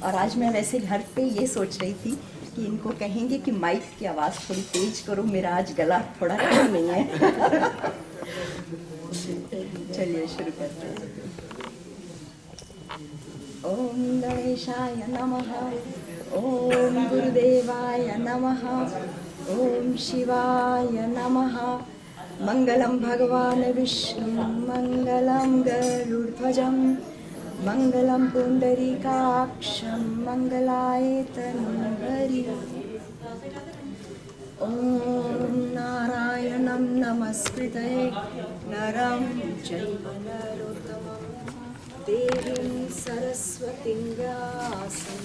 और आज मैं वैसे घर पे ये सोच रही थी कि इनको कहेंगे कि माइक की आवाज़ थोड़ी तेज करो, मेरा आज गला थोड़ा ठीक नहीं है। चलिए शुरू करते हैं। ओम गणेशाय नमः, ओम गुरुदेवाय नमः, ओम शिवाय नमः। मंगलम भगवान विष्णु, मंगलम गरुड़ध्वजं, मंगलम पुंडरीकाक्षं, मंगलाय तनूहरि। ओम नारायणं नमस्कृत्य नरं चैव नरोत्तमं, देवीं सरस्वतीं व्यासं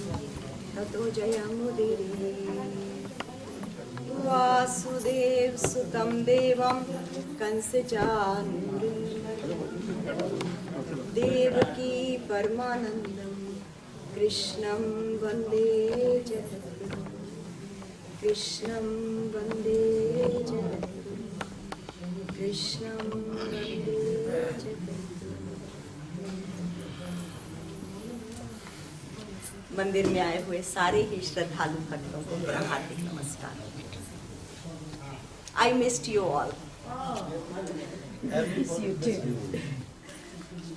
ततो जयमुदीरये। वासुदेव सुतं देवं कंसचानूरं, देवकी परमानंदं कृष्णं वन्दे जगद्गुरुं, कृष्णं वन्दे जगद्गुरुं, कृष्णं वन्दे जगद्गुरुं। मंदिर में आए हुए सारे ही श्रद्धालु भक्तों को मेरा हार्दिक नमस्कार। I missed you all. I miss you too.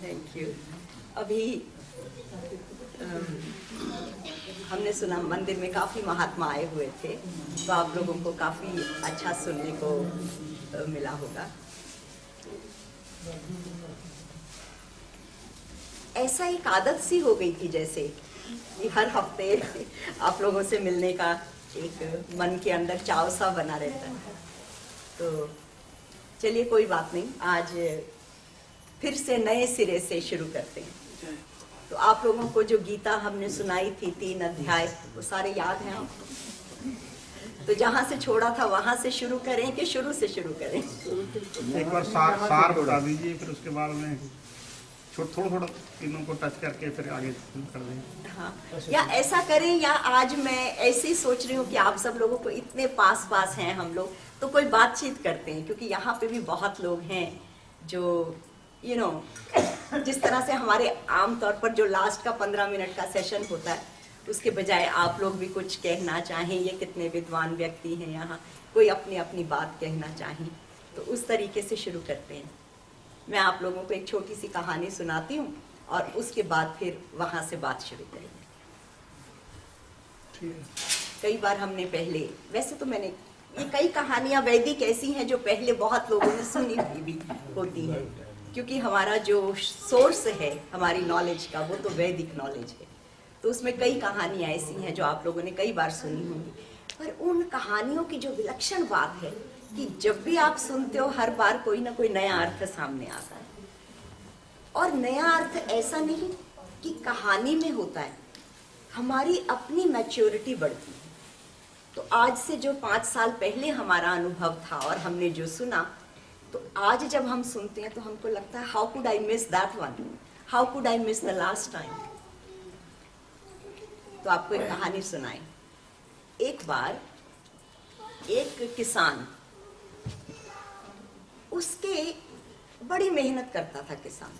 Thank you. अभी हमने सुना मंदिर में काफ़ी महात्मा आए हुए थे, तो आप लोगों को काफ़ी अच्छा सुनने को मिला होगा। ऐसा एक आदत सी हो गई थी जैसे कि हर हफ्ते आप लोगों से मिलने का एक मन के अंदर चाव सा बना रहता है। तो चलिए कोई बात नहीं, आज फिर से नए सिरे से शुरू करते हैं। तो आप लोगों को जो गीता हमने सुनाई थी 3 अध्याय, वो सारे याद हैं आपको? तो जहाँ से छोड़ा था वहाँ से शुरू करें कि शुरू से शुरू करें? एक बार सार बता दीजिए, फिर उसके बाद में थोड़ा तीनों को टच करके फिर आगे कर देंगे। हाँ, या ऐसा करें, या आज मैं ऐसे ही सोच रही हूँ कि आप सब लोगों को इतने पास हैं हम लोग, तो कोई बातचीत करते हैं, क्योंकि यहाँ पे भी बहुत लोग हैं जो जिस तरह से हमारे आम तौर पर जो लास्ट का 15 मिनट का सेशन होता है, उसके बजाय आप लोग भी कुछ कहना चाहें। ये कितने विद्वान व्यक्ति हैं यहाँ, कोई अपनी अपनी बात कहना चाहें, तो उस तरीके से शुरू करते हैं। मैं आप लोगों को एक छोटी सी कहानी सुनाती हूँ और उसके बाद फिर वहाँ से बात शुरू करेंगे। कई बार हमने पहले, वैसे तो मैंने ये कई कहानियाँ वैदिक ऐसी हैं जो पहले बहुत लोगों ने सुनी हुई भी होती हैं, क्योंकि हमारा जो सोर्स है हमारी नॉलेज का, वो तो वैदिक नॉलेज है। तो उसमें कई कहानियाँ ऐसी हैं जो आप लोगों ने कई बार सुनी होंगी, पर उन कहानियों की जो विलक्षण बात है कि जब भी आप सुनते हो, हर बार कोई ना कोई नया अर्थ सामने आता है। और नया अर्थ ऐसा नहीं कि कहानी में होता है, हमारी अपनी मैच्योरिटी बढ़ती है। तो आज से जो 5 साल पहले हमारा अनुभव था और हमने जो सुना, तो आज जब हम सुनते हैं तो हमको लगता है how could I miss that one, how could I miss the last time. तो आपको एक कहानी सुनाएं। एक बार एक किसान, उसके बड़ी मेहनत करता था किसान,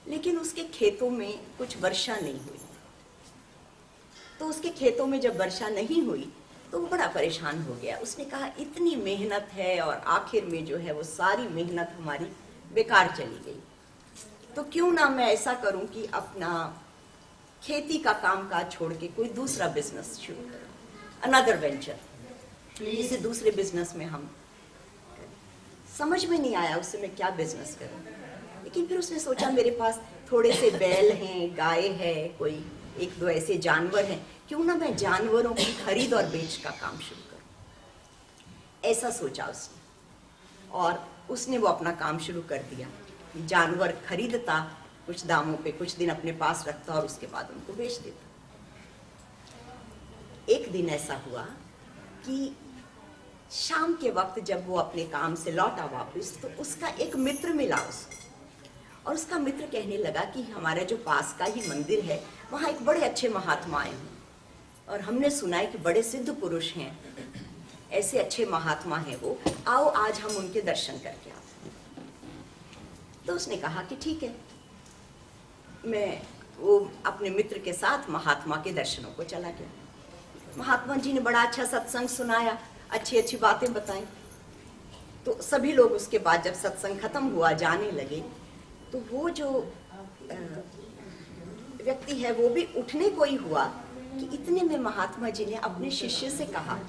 लेकिन उसके खेतों में कुछ वर्षा नहीं हुई। तो उसके खेतों में जब वर्षा नहीं हुई तो वो बड़ा परेशान हो गया। उसने कहा इतनी मेहनत है और आखिर में जो है वो सारी मेहनत हमारी बेकार चली गई, तो क्यों ना मैं ऐसा करूं कि अपना खेती का कामकाज छोड़ के कोई दूसरा बिजनेस शुरू करूं, अनदर वेंचर, किसी दूसरे बिजनेस में हम। समझ में नहीं आया उससे मैं क्या बिजनेस करूं, लेकिन फिर उसने सोचा मेरे पास थोड़े से बैल हैं, गाय है, कोई 1-2 ऐसे जानवर हैं, क्यों ना मैं जानवरों की खरीद और बेच का काम शुरू करूं। ऐसा सोचा उसने, और उसने वो अपना काम शुरू कर दिया। जानवर खरीदता कुछ दामों पे, कुछ दिन अपने पास रखता और उसके बाद उनको बेच देता। एक दिन ऐसा हुआ कि शाम के वक्त जब वो अपने काम से लौटा वापस, तो उसका एक मित्र मिला उसको, और उसका मित्र कहने लगा कि हमारे जो पास का ही मंदिर है, वहाँ एक बड़े अच्छे महात्मा आए हैं, और हमने सुना है कि बड़े सिद्ध पुरुष हैं, ऐसे अच्छे महात्मा हैं वो, आओ आज हम उनके दर्शन करके आते हैं। तो उसने कहा कि ठीक है, मैं वो अपने मित्र के साथ महात्मा के दर्शनों को चला गया। महात्मा जी ने बड़ा अच्छा सत्संग सुनाया, अच्छी अच्छी बातें बताई। तो सभी लोग उसके बाद जब सत्संग खत्म हुआ, जाने लगे, तो वो जो व्यक्ति है वो भी उठने को ही हुआ कि इतने में महात्मा जी ने अपने शिष्य से कहा,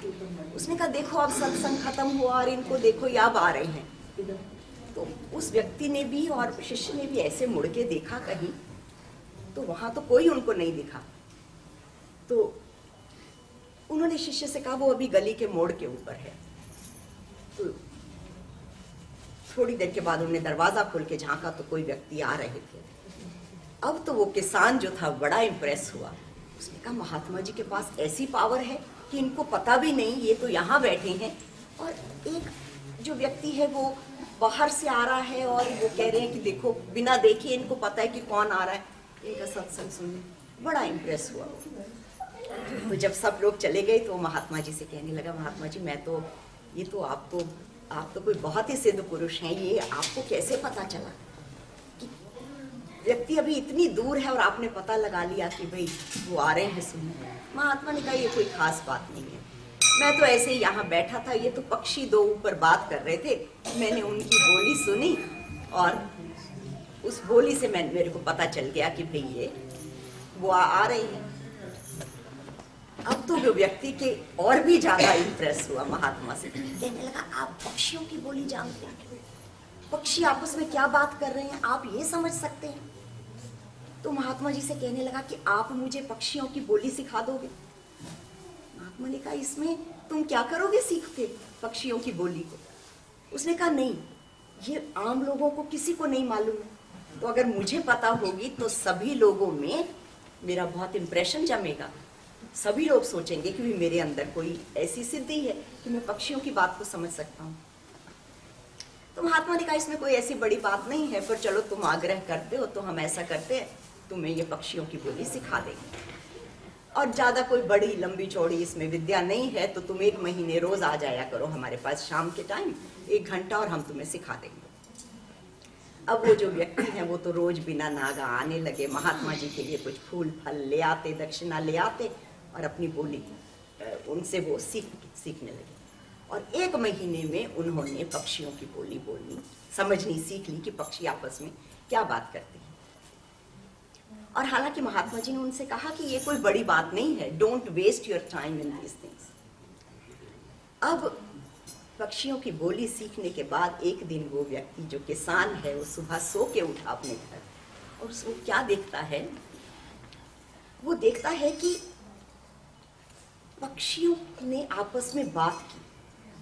उसने कहा देखो अब सत्संग खत्म हुआ और इनको देखो ये अब आ रहे हैं। तो उस व्यक्ति ने भी और शिष्य ने भी ऐसे मुड़ के देखा कहीं, तो वहां तो कोई उनको नहीं दिखा। तो उन्होंने शिष्य से कहा वो अभी गली के मोड़ के ऊपर है। तो थोड़ी देर के बाद उन्होंने दरवाजा खोल के झांका तो कोई व्यक्ति आ रहे थे। अब तो वो किसान जो था बड़ा इम्प्रेस हुआ। उसने कहा महात्मा जी के पास ऐसी पावर है कि इनको पता भी नहीं, ये तो यहाँ बैठे हैं और एक जो व्यक्ति है वो बाहर से आ रहा है और वो कह रहे हैं कि देखो बिना देखे इनको पता है कि कौन आ रहा है। इनका सत्संग सुनने बड़ा इम्प्रेस हुआ। तो जब सब लोग चले गए तो महात्मा जी से कहने लगा, महात्मा जी मैं तो ये तो आप तो कोई बहुत ही सिद्ध पुरुष हैं, ये आपको कैसे पता चला कि व्यक्ति अभी इतनी दूर है और आपने पता लगा लिया कि भाई वो आ रहे हैं सुनने। महात्मा ने कहा ये कोई खास बात नहीं है, मैं तो ऐसे ही यहाँ बैठा था, ये तो पक्षी दो ऊपर बात कर रहे थे, मैंने उनकी बोली सुनी और उस बोली से मेरे को पता चल गया कि भाई ये वो आ रही है। अब तो वो व्यक्ति के और भी ज्यादा इम्प्रेस हुआ महात्मा से, कहने लगा आप पक्षियों की बोली जानते हैं, पक्षी आपस में क्या बात कर रहे हैं आप ये समझ सकते हैं। तो महात्मा जी से कहने लगा कि आप मुझे पक्षियों की बोली सिखा दोगे। महात्मा ने कहा इसमें तुम क्या करोगे सीख के पक्षियों की बोली को। उसने कहा नहीं, ये आम लोगों को किसी को नहीं मालूम है, तो अगर मुझे पता होगी तो सभी लोगों में मेरा बहुत इम्प्रेशन जमेगा, सभी लोग सोचेंगे कि मेरे अंदर कोई ऐसी सिद्धि है कि मैं पक्षियों की बात को समझ सकता हूँ। तो महात्मा ने कहा इसमें कोई ऐसी बड़ी बात नहीं है, पर चलो तुम आग्रह करते हो तो हम ऐसा करते हैं, तुम्हें ये पक्षियों की बोली सिखा देंगे और ज्यादा कोई बड़ी लंबी चौड़ी इसमें विद्या नहीं है, तो तुम 1 महीने रोज आ जाया करो हमारे पास शाम के टाइम 1 घंटा और हम तुम्हें सिखा देंगे। अब वो जो व्यक्ति हैं वो तो रोज बिना नागा आने लगे, महात्मा जी के लिए कुछ फूल फल ले आते, दक्षिणा ले आते और अपनी बोली उनसे वो सीखने लगे। और 1 महीने में उन्होंने पक्षियों की बोली बोलनी समझनी सीख ली कि पक्षी आपस में क्या बात करते हैं। और हालांकि महात्मा जी ने उनसे कहा कि ये कोई बड़ी बात नहीं है, don't waste your time in these things. अब पक्षियों की बोली सीखने के बाद एक दिन वो व्यक्ति जो किसान है वो सुबह सो के उठा अपने घर और वो क्या देखता है, वो देखता है कि पक्षियों ने आपस में बात की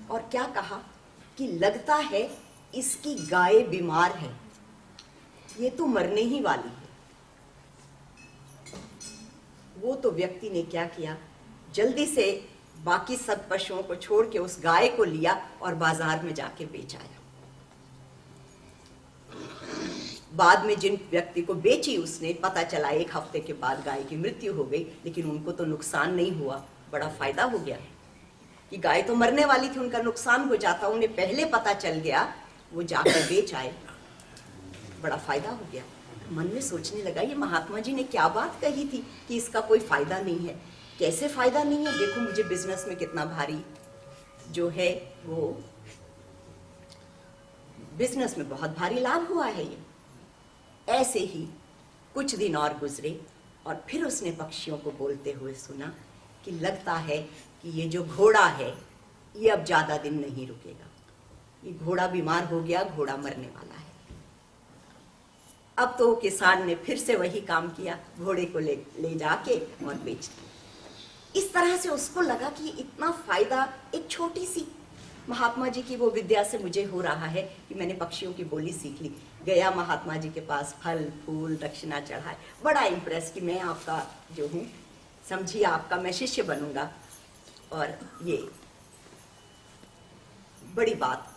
और क्या कहा कि लगता है इसकी गाय बीमार है, ये तो मरने ही वाली है। वो तो व्यक्ति ने क्या किया, जल्दी से बाकी सब पशुओं को छोड़ के उस गाय को लिया और बाजार में जाके बेच आया। बाद में जिन व्यक्ति को बेची उसने, पता चला 1 हफ्ते के बाद गाय की मृत्यु हो गई, लेकिन उनको तो नुकसान नहीं हुआ, बड़ा फायदा हो गया कि गाय तो मरने वाली थी, उनका नुकसान हो जाता, उन्हें पहले पता चल गया, वो जाकर बेच आए, बड़ा फायदा हो गया। मन में सोचने लगा ये महात्मा जी ने क्या बात कही थी कि इसका कोई फायदा नहीं है। कैसे फायदा नहीं है, देखो मुझे बिजनेस में कितना भारी जो है वो बिजनेस में बहुत भारी लाभ हुआ है। ये ऐसे ही कुछ दिन और गुजरे और फिर उसने पक्षियों को बोलते हुए सुना कि लगता है कि ये जो घोड़ा है ये अब ज्यादा दिन नहीं रुकेगा, ये घोड़ा बीमार हो गया, घोड़ा मरने वाला है। अब तो किसान ने फिर से वही काम किया, घोड़े को ले जाके और बेच दिया। इस तरह से उसको लगा कि इतना फायदा एक छोटी सी महात्मा जी की वो विद्या से मुझे हो रहा है कि मैंने पक्षियों की बोली सीख ली। गया महात्मा जी के पास, फल फूल दक्षिणा चढ़ाए, बड़ा इम्प्रेस कि मैं आपका जो हूँ, समझिए आपका मैं शिष्य बनूंगा। और ये बड़ी बात,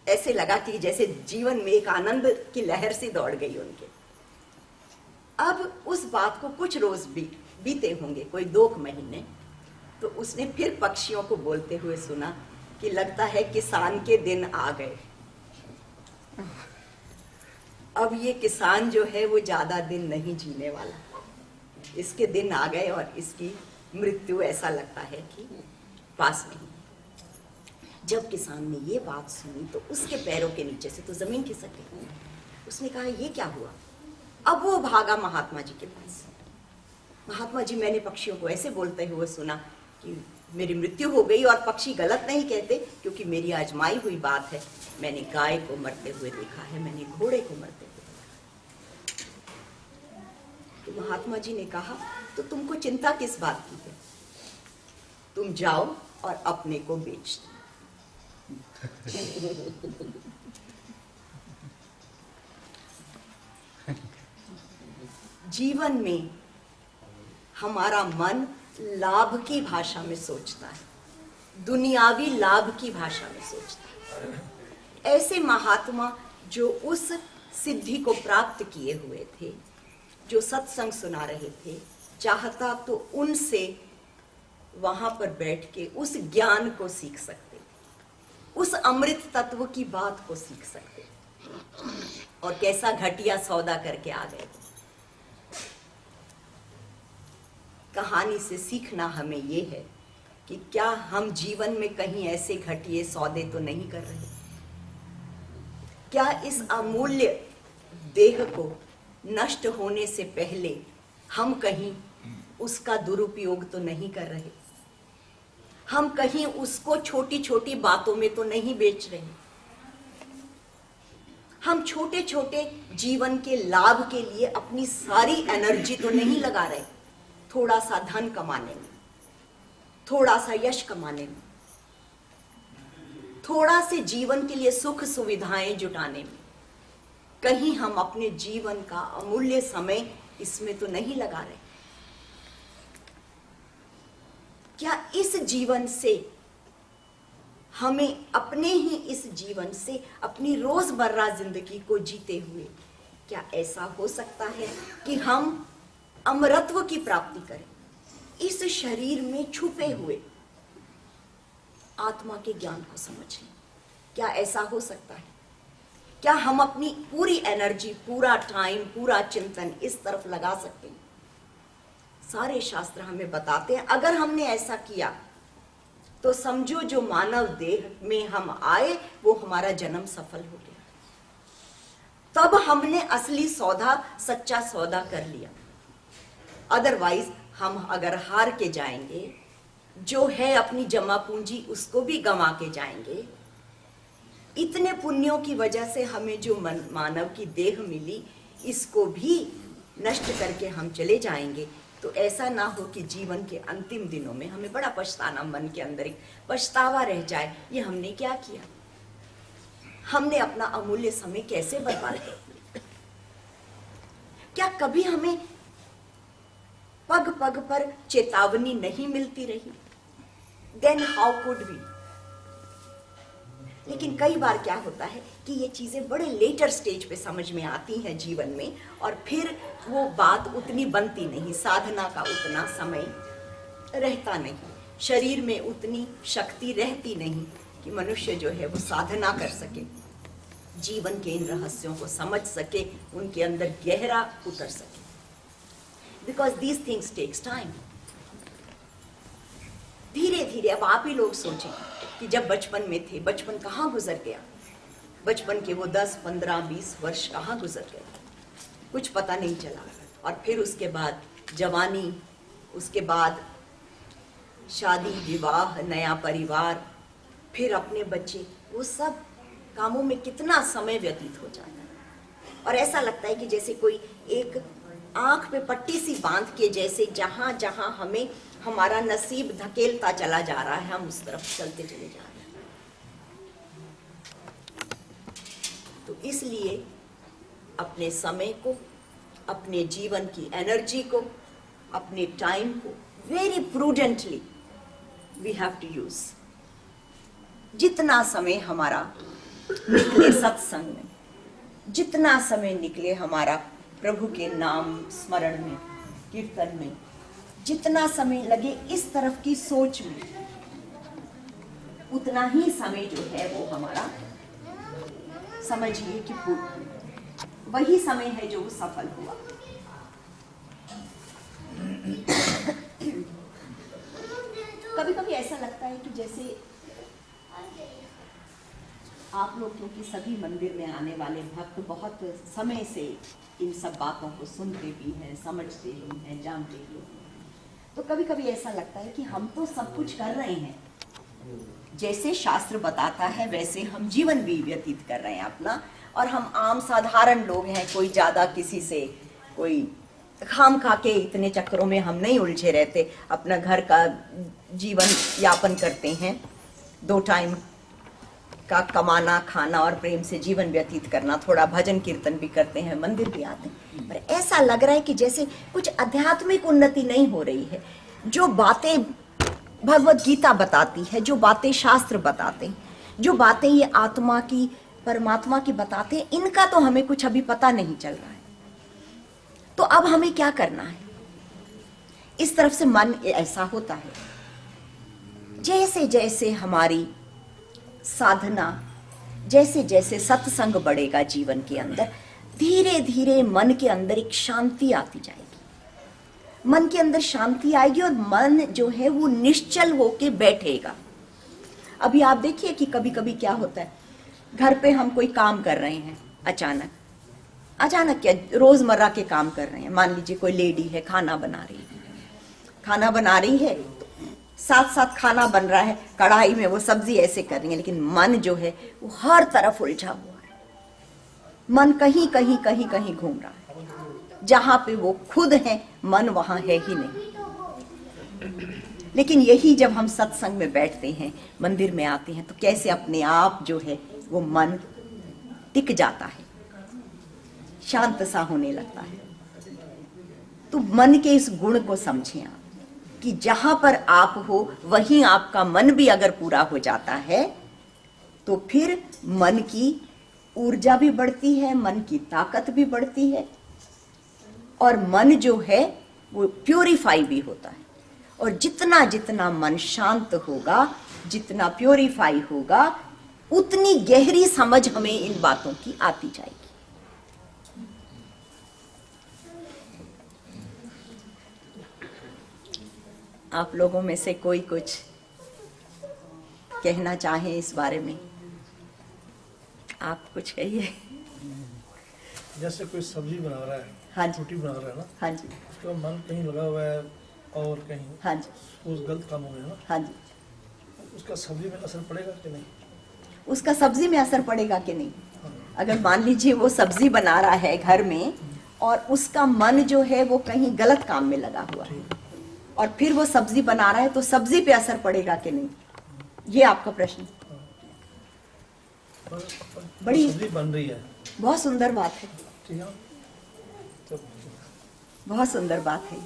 ऐसे लगा कि जैसे जीवन में एक आनंद की लहर सी दौड़ गई उनके। अब उस बात को कुछ रोज बीते होंगे, कोई 2 महीने, तो उसने फिर पक्षियों को बोलते हुए सुना कि लगता है किसान के दिन आ गए। अब ये किसान जो है वो ज्यादा दिन नहीं जीने वाला, इसके दिन आ गए और इसकी मृत्यु ऐसा लगता है कि पास नहीं। जब किसान ने ये बात सुनी तो उसके पैरों के नीचे से तो जमीन खिसक गई। उसने कहा ये क्या हुआ? अब वो भागा महात्मा जी के पास। महात्मा जी, मैंने पक्षियों को ऐसे बोलते हुए सुना कि मेरी मृत्यु हो गई, और पक्षी गलत नहीं कहते क्योंकि मेरी आजमाई हुई बात है। मैंने गाय को मरते हुए देखा है, मैंने घोड़े को मरते हुए देखा। तो महात्मा जी ने कहा तो तुमको चिंता किस बात की है? तुम जाओ और अपने को बेच दो। जीवन में हमारा मन लाभ की भाषा में सोचता है, दुनियावी लाभ की भाषा में सोचता है। ऐसे महात्मा जो उस सिद्धि को प्राप्त किए हुए थे, जो सत्संग सुना रहे थे, चाहता तो उनसे वहां पर बैठ के उस ज्ञान को सीख सकते, उस अमृत तत्व की बात को सीख सकते, और कैसा घटिया सौदा करके आ गए। कहानी से सीखना हमें ये है कि क्या हम जीवन में कहीं ऐसे घटिए सौदे तो नहीं कर रहे? क्या इस अमूल्य देह को नष्ट होने से पहले हम कहीं उसका दुरुपयोग तो नहीं कर रहे? हम कहीं उसको छोटी छोटी बातों में तो नहीं बेच रहे? हम छोटे छोटे जीवन के लाभ के लिए अपनी सारी एनर्जी तो नहीं लगा रहे? थोड़ा सा धन कमाने में, थोड़ा सा यश कमाने में, थोड़ा से जीवन के लिए सुख सुविधाएं जुटाने में, कहीं हम अपने जीवन का अमूल्य समय इसमें तो नहीं लगा रहे? क्या इस जीवन से हमें अपने ही इस जीवन से अपनी रोजमर्रा जिंदगी को जीते हुए क्या ऐसा हो सकता है कि हम अमरत्व की प्राप्ति करें, इस शरीर में छुपे हुए आत्मा के ज्ञान को समझें? क्या ऐसा हो सकता है? क्या हम अपनी पूरी एनर्जी, पूरा टाइम, पूरा चिंतन इस तरफ लगा सकते हैं? सारे शास्त्र हमें बताते हैं अगर हमने ऐसा किया तो समझो जो मानव देह में हम आए वो हमारा जन्म सफल हो गया। तब हमने असली सौदा, सच्चा सौदा कर लिया। अदरवाइज हम अगर हार के जाएंगे, जो है अपनी जमा पूंजी उसको भी गंवा के जाएंगे। इतने पुण्यों की वजह से हमें जो मानव की देह मिली, इसको भी नष्ट करके हम चले जाएंगे। तो ऐसा ना हो कि जीवन के अंतिम दिनों में हमें बड़ा पछताना, मन के अंदर एक पछतावा रह जाए, ये हमने क्या किया, हमने अपना अमूल्य समय कैसे बर्बाद किया। क्या कभी हमें पग पग पर चेतावनी नहीं मिलती रही? Then how could we? लेकिन कई बार क्या होता है कि ये चीजें बड़े लेटर स्टेज पे समझ में आती हैं जीवन में, और फिर वो बात उतनी बनती नहीं, साधना का उतना समय रहता नहीं, शरीर में उतनी शक्ति रहती नहीं कि मनुष्य जो है वो साधना कर सके, जीवन के इन रहस्यों को समझ सके, उनके अंदर गहरा उतर सके। Because these things takes time. धीरे धीरे अब आप ही लोग सोचें कि जब बचपन में थे, बचपन कहाँ गुजर गया, बचपन के वो 10, 15, 20 वर्ष कहाँ गुजर गए, कुछ पता नहीं चला। और फिर उसके बाद जवानी, उसके बाद शादी विवाह, नया परिवार, फिर अपने बच्चे, वो सब कामों में कितना समय व्यतीत हो जाता है। और ऐसा लगता है कि जैसे कोई एक आंख पे पट्टी सी बांध के, जैसे जहां जहां हमें हमारा नसीब धकेलता चला जा रहा है, हम उस तरफ चलते चले जा रहे हैं। तो इसलिए अपने समय को, अपने जीवन की एनर्जी को, अपने टाइम को very prudently we have to use. जितना समय हमारा निकले सत्संग में, जितना समय निकले हमारा प्रभु के नाम स्मरण में, कीर्तन में, जितना समय लगे इस तरफ की सोच में, उतना ही समय जो है वो हमारा समझिए कि वही समय है जो वो सफल हुआ। कभी कभी ऐसा लगता है कि जैसे आप लोग, क्योंकि सभी मंदिर में आने वाले भक्त बहुत समय से इन सब बातों को सुनते भी हैं, समझते भी हैं, जानते भी हैं, तो कभी कभी ऐसा लगता है कि हम तो सब कुछ कर रहे हैं, जैसे शास्त्र बताता है वैसे हम जीवन भी व्यतीत कर रहे हैं अपना, और हम आम साधारण लोग हैं, कोई ज़्यादा किसी से कोई खाम खा के इतने चक्करों में हम नहीं उलझे रहते, अपना घर का जीवन यापन करते हैं, 2 टाइम का कमाना, खाना और प्रेम से जीवन व्यतीत करना, थोड़ा भजन कीर्तन भी करते हैं, मंदिर भी आते हैं, पर ऐसा लग रहा है कि जैसे कुछ आध्यात्मिक उन्नति नहीं हो रही है। जो बातें भगवत गीता बताती है, जो बातें शास्त्र बताते हैं, जो बातें ये आत्मा की, परमात्मा की बताते हैं, इनका तो हमें कुछ अभी पता नहीं चल रहा है। तो अब हमें क्या करना है? इस तरफ से मन ऐसा होता है, जैसे जैसे हमारी साधना, जैसे जैसे सत्संग बढ़ेगा जीवन के अंदर, धीरे धीरे मन के अंदर एक शांति आती जाएगी। मन के अंदर शांति आएगी और मन जो है वो निश्चल होके बैठेगा। अभी आप देखिए कि कभी कभी क्या होता है, घर पे हम कोई काम कर रहे हैं, अचानक क्या रोजमर्रा के काम कर रहे हैं, मान लीजिए कोई लेडी है खाना बना रही है, साथ साथ खाना बन रहा है, कढ़ाई में वो सब्जी ऐसे कर रही है, लेकिन मन जो है वो हर तरफ उलझा हुआ है। मन कहीं कहीं कहीं कहीं घूम रहा है, जहां पे वो खुद है मन वहां है ही नहीं। लेकिन यही जब हम सत्संग में बैठते हैं, मंदिर में आते हैं, तो कैसे अपने आप जो है वो मन टिक जाता है, शांत सा होने लगता है। तो मन के इस गुण को समझें आप, कि जहां पर आप हो वहीं आपका मन भी अगर पूरा हो जाता है, तो फिर मन की ऊर्जा भी बढ़ती है, मन की ताकत भी बढ़ती है, और मन जो है वो प्योरीफाई भी होता है। और जितना जितना मन शांत होगा, जितना प्योरीफाई होगा, उतनी गहरी समझ हमें इन बातों की आती जाएगी। आप लोगों में से कोई कुछ कहना चाहे इस बारे में? आप कुछ कहिए। जैसे कोई सब्जी बना रहा है, हाँ जी, रोटी बना रहा है ना, हाँ जी, उसका मन कहीं लगा हुआ है और कहीं हाँ जी, उस गलत काम हो गया ना, हाँ जी, उसका सब्जी में असर पड़ेगा कि नहीं? उसका सब्जी में असर पड़ेगा कि नहीं? अगर मान लीजिए वो सब्जी बना रहा है घर में, और उसका मन जो है वो कहीं गलत काम में लगा हुआ है, और फिर वो सब्जी बना रहा है, तो सब्जी पे असर पड़ेगा कि नहीं? ये आपका प्रश्न। बड़ी सब्जी बन रही है, बहुत सुंदर बात है, ठीक है, तो बहुत सुंदर बात है।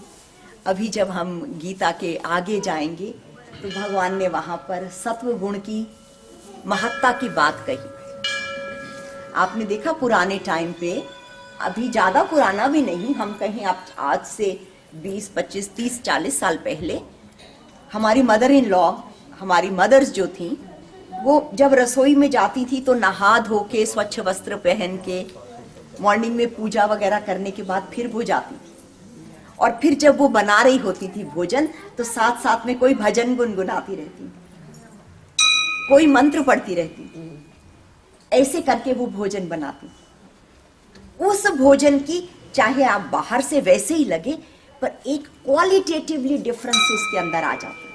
अभी जब हम गीता के आगे जाएंगे तो भगवान ने वहां पर सत्व गुण की महत्ता की बात कही। आपने देखा पुराने टाइम पे, अभी ज्यादा पुराना भी नहीं, हम कहीं आप आज से 20, 25, 30, 40 साल पहले, हमारी मदर इन लॉ, हमारी मदर्स जो थी, वो जब रसोई में जाती थी तो नहा धो के, स्वच्छ वस्त्र पहन के, मॉर्निंग में पूजा वगैरह करने के बाद फिर वो जाती थी, और फिर जब वो बना रही होती थी भोजन, तो साथ साथ में कोई भजन गुनगुनाती रहती, कोई मंत्र पढ़ती रहती, ऐसे करके वो भोजन बनाती। उस भोजन की, चाहे आप बाहर से वैसे ही लगे, पर एक क्वालिटेटिवली डिफरेंस उसके अंदर आ जाता है।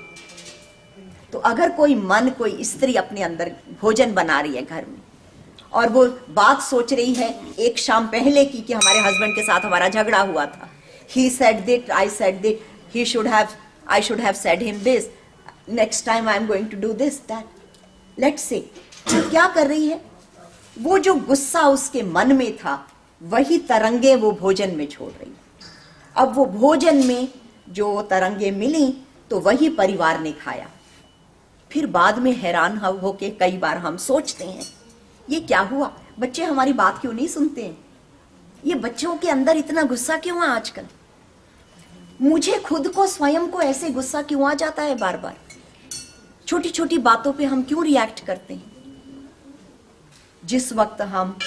तो अगर कोई मन, कोई स्त्री अपने अंदर भोजन बना रही है घर में, और वो बात सोच रही है एक शाम पहले की, कि हमारे हस्बैंड के साथ हमारा झगड़ा हुआ था, he said that, I said that, I should have said him this, next time I am going to do this, that, let's say, तो क्या कर रही है? वो जो गुस्सा उसके मन में था, वही तरंगे वो भोजन में छोड़ रही है। अब वो भोजन में जो तरंगे मिली, तो वही परिवार ने खाया। फिर बाद में हैरान होके कई बार हम सोचते हैं, ये क्या हुआ? बच्चे हमारी बात क्यों नहीं सुनते हैं? ये बच्चों के अंदर इतना गुस्सा क्यों है आजकल? मुझे खुद को, स्वयं को ऐसे गुस्सा क्यों आ जाता है बार बार? छोटी छोटी बातों पे हम क्यों रिएक्ट करते हैं? जिस वक्त हम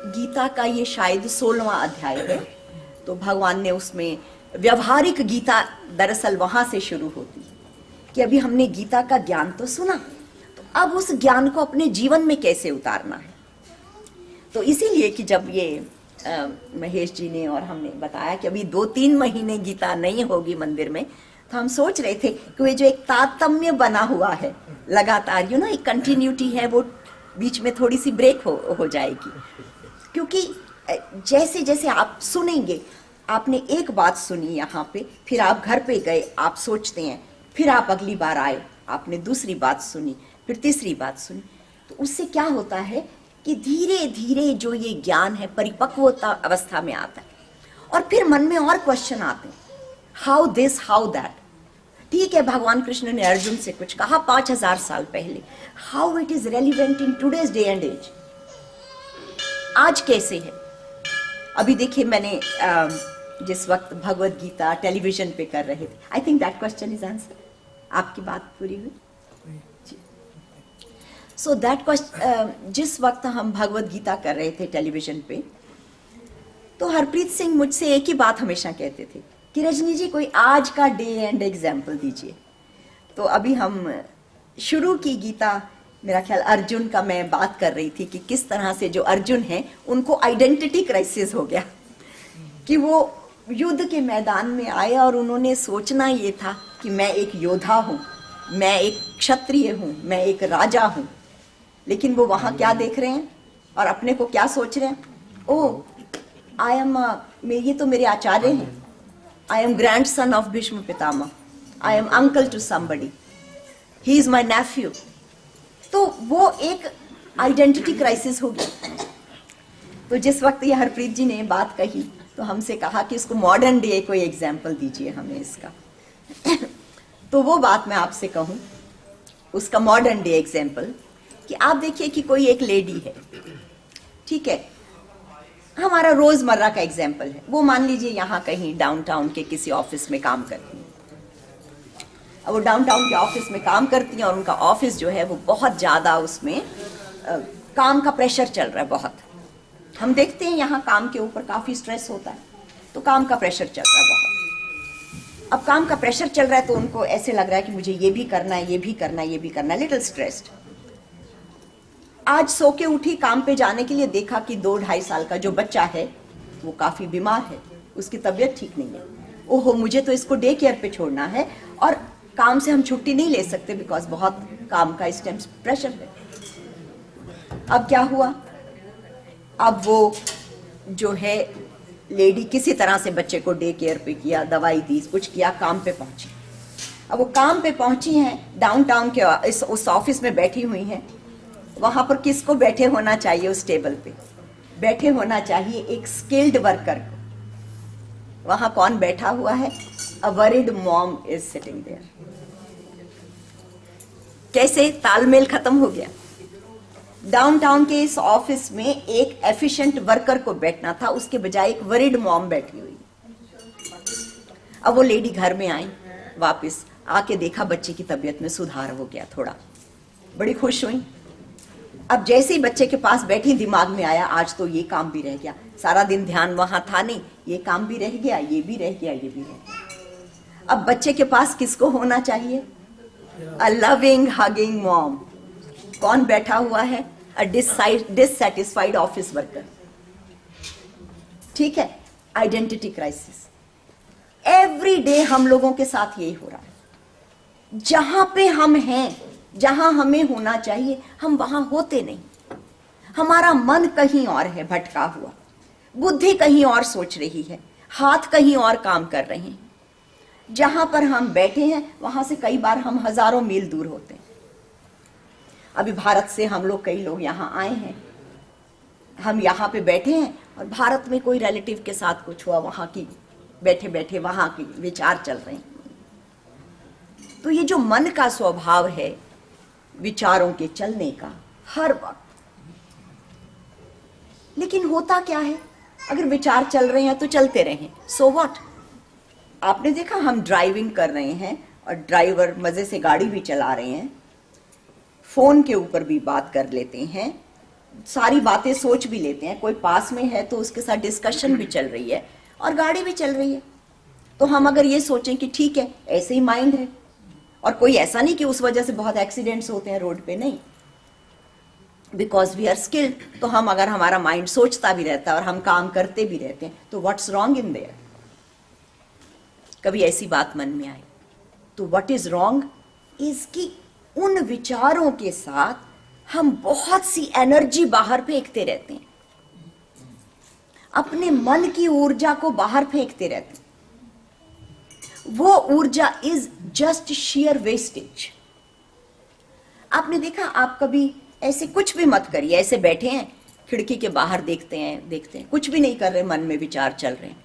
गीता का ये शायद 16वां अध्याय है। तो भगवान ने उसमें व्यवहारिक गीता दरअसल वहां से शुरू होती है कि अभी हमने गीता का ज्ञान तो सुना, तो अब उस ज्ञान को अपने जीवन में कैसे उतारना है। तो इसीलिए कि जब ये महेश जी ने और हमने बताया कि अभी 2-3 महीने गीता नहीं होगी मंदिर में, तो हम सोच रहे थे कि वे जो एक तारतम्य बना हुआ है लगातार, एक कंटिन्यूटी है, वो बीच में थोड़ी सी ब्रेक हो जाएगी। क्योंकि जैसे जैसे आप सुनेंगे, आपने एक बात सुनी यहाँ पे, फिर आप घर पे गए, आप सोचते हैं, फिर आप अगली बार आए, आपने दूसरी बात सुनी, फिर तीसरी बात सुनी, तो उससे क्या होता है कि धीरे धीरे जो ये ज्ञान है परिपक्वता अवस्था में आता है, और फिर मन में और क्वेश्चन आते हैं, हाउ दिस हाउ दैट। ठीक है, भगवान कृष्ण ने अर्जुन से कुछ कहा 5000 साल पहले, how it is relevant in today's day and age, आज कैसे है। अभी देखिए, मैंने जिस वक्त भगवत गीता टेलीविजन पे कर रहे थे, I think that question is answer, आपकी बात पूरी हुई। सो दैट क्वेश्चन, जिस वक्त हम भगवत गीता कर रहे थे टेलीविजन पे, तो हरप्रीत सिंह मुझसे एक ही बात हमेशा कहते थे कि रजनी जी कोई आज का डे एंड एग्जाम्पल दीजिए। तो अभी हम शुरू की गीता, मेरा ख्याल अर्जुन का मैं बात कर रही थी कि किस तरह से जो अर्जुन हैं उनको आइडेंटिटी क्राइसिस हो गया, कि वो युद्ध के मैदान में आए और उन्होंने सोचना ये था कि मैं एक योद्धा हूँ, मैं एक क्षत्रिय हूँ, मैं एक राजा हूँ, लेकिन वो वहाँ क्या देख रहे हैं और अपने को क्या सोच रहे हैं, ओ आई एम, ये तो मेरे आचार्य हैं, I am grandson of Bhishma Pitamah, I am uncle to somebody, he is my nephew. तो वो एक आइडेंटिटी क्राइसिस हो गया। तो जिस वक्त ये हरप्रीत जी ने बात कही, तो हमसे कहा कि इसको मॉडर्न डे कोई एग्जाम्पल दीजिए हमें इसका। तो वो बात मैं आपसे कहूँ, उसका मॉडर्न डे एग्जाम्पल, कि आप देखिए कि कोई एक लेडी है, ठीक है, हमारा रोजमर्रा का एग्जाम्पल है, वो मान लीजिए यहाँ कहीं डाउनटाउन के किसी ऑफिस में काम करती है। अब वो डाउनटाउन के ऑफिस में काम करती हैं और उनका ऑफिस जो है वो बहुत ज़्यादा, उसमें काम का प्रेशर चल रहा है बहुत। हम देखते हैं यहाँ काम के ऊपर काफ़ी स्ट्रेस होता है, तो काम का प्रेशर चल रहा है बहुत। अब काम का प्रेशर चल रहा है तो उनको ऐसे लग रहा है कि मुझे ये भी करना है, ये भी करना है, ये भी करना है, लिटिल स्ट्रेस्ड। आज सो के उठी काम पे जाने के लिए, देखा कि 2-2.5 साल का जो बच्चा है वो काफ़ी बीमार है, उसकी तबीयत ठीक नहीं है। ओहो, मुझे तो इसको डे केयर पे छोड़ना है और काम से हम छुट्टी नहीं ले सकते बिकॉज बहुत काम का इस टाइम प्रेशर है। अब क्या हुआ, अब वो जो है लेडी किसी तरह से बच्चे को डे केयर पे किया, दवाई दी, कुछ किया, काम पे पहुंची। अब वो काम पे पहुंची हैं, डाउनटाउन के उस ऑफिस में बैठी हुई हैं। वहां पर किसको बैठे होना चाहिए, उस टेबल पे बैठे होना चाहिए एक स्किल्ड वर्कर को। वहां कौन बैठा हुआ है, a worried mom is sitting there. कैसे तालमेल खत्म हो गया। डाउनटाउन के इस ऑफिस में एक एफिशिएंट वर्कर को बैठना था, उसके बजाय एक वरीड मॉम बैठी हुई। अब वो लेडी घर में आई, वापस आके देखा बच्चे की तबीयत में सुधार हो गया थोड़ा, बड़ी खुश हुई। अब जैसे ही बच्चे के पास बैठी, दिमाग में आया आज तो ये काम भी रह गया, सारा दिन ध्यान वहां था नहीं, ये काम भी रह गया, ये भी रह गया, ये भी रह गया। अब बच्चे के पास किसको होना चाहिए, अ लविंग हगिंग मॉम। कौन बैठा हुआ है, अ डिससैटिस्फाइड ऑफिस वर्कर। ठीक है, आइडेंटिटी क्राइसिस एवरी डे हम लोगों के साथ यही हो रहा है। जहां पे हम हैं, जहां हमें होना चाहिए, हम वहां होते नहीं। हमारा मन कहीं और है भटका हुआ, बुद्धि कहीं और सोच रही है, हाथ कहीं और काम कर रहे हैं। जहां पर हम बैठे हैं वहां से कई बार हम हजारों मील दूर होते हैं। अभी भारत से हम लोग, कई लोग यहाँ आए हैं, हम यहाँ पे बैठे हैं और भारत में कोई रिलेटिव के साथ कुछ हुआ, वहां की बैठे बैठे वहां के विचार चल रहे हैं। तो ये जो मन का स्वभाव है विचारों के चलने का हर वक्त, लेकिन होता क्या है, अगर विचार चल रहे हैं तो चलते रहें, सो व्हाट। आपने देखा हम ड्राइविंग कर रहे हैं और ड्राइवर मजे से गाड़ी भी चला रहे हैं, फोन के ऊपर भी बात कर लेते हैं, सारी बातें सोच भी लेते हैं, कोई पास में है तो उसके साथ डिस्कशन भी चल रही है और गाड़ी भी चल रही है, तो हम अगर ये सोचें कि ठीक है ऐसे ही माइंड है, और कोई ऐसा नहीं कि उस वजह से बहुत एक्सीडेंट्स होते हैं रोड पे, नहीं, बिकॉज वी आर स्किल्ड, तो हम अगर हमारा माइंड सोचता भी रहता है और हम काम करते भी रहते हैं तो व्हाट्स रॉन्ग इन देयर, कभी ऐसी बात मन में आए तो व्हाट इज रॉन्ग इज कि उन विचारों के साथ हम बहुत सी एनर्जी बाहर फेंकते रहते हैं, अपने मन की ऊर्जा को बाहर फेंकते रहते हैं, वो ऊर्जा इज जस्ट शेयर वेस्टेज। आपने देखा, आप कभी ऐसे कुछ भी मत करिए, ऐसे बैठे हैं खिड़की के बाहर देखते हैं कुछ भी नहीं कर रहे, मन में विचार चल रहे हैं,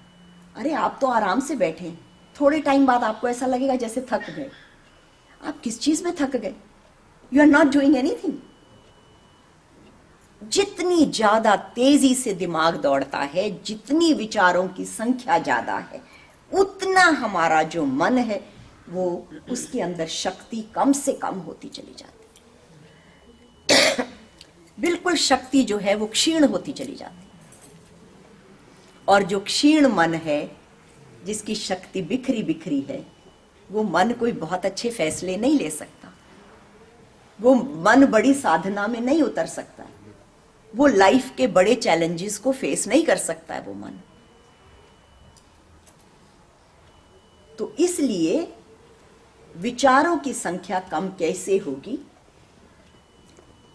अरे आप तो आराम से बैठे हैं, थोड़े टाइम बाद आपको ऐसा लगेगा जैसे थक गए। आप किस चीज में थक गए? You are not doing anything. जितनी ज्यादा तेजी से दिमाग दौड़ता है, जितनी विचारों की संख्या ज्यादा है, उतना हमारा जो मन है वो उसके अंदर शक्ति कम से कम होती चली जाती है। बिल्कुल शक्ति जो है वो क्षीण होती चली जाती है, और जो क्षीण मन है, जिसकी शक्ति बिखरी बिखरी है, वो मन कोई बहुत अच्छे फैसले नहीं ले सकता, वो मन बड़ी साधना में नहीं उतर सकता है, वो लाइफ के बड़े चैलेंजेस को फेस नहीं कर सकता है वो मन। तो इसलिए विचारों की संख्या कम कैसे होगी?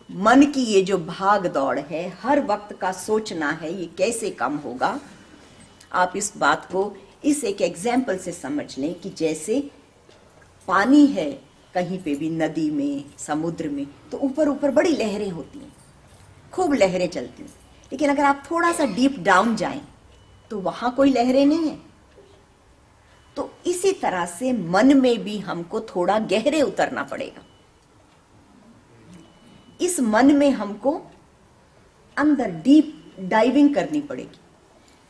मन की ये जो भाग दौड़ है, हर वक्त का सोचना है, ये कैसे कम होगा? आप इस बात को इस एक एग्जाम्पल से समझ लें कि जैसे पानी है कहीं पे भी, नदी में, समुद्र में, तो ऊपर ऊपर बड़ी लहरें होती हैं, खूब लहरें चलती हैं, लेकिन अगर आप थोड़ा सा डीप डाउन जाएं तो वहां कोई लहरें नहीं है। तो इसी तरह से मन में भी हमको थोड़ा गहरे उतरना पड़ेगा। इस मन में हमको अंदर डीप डाइविंग करनी पड़ेगी,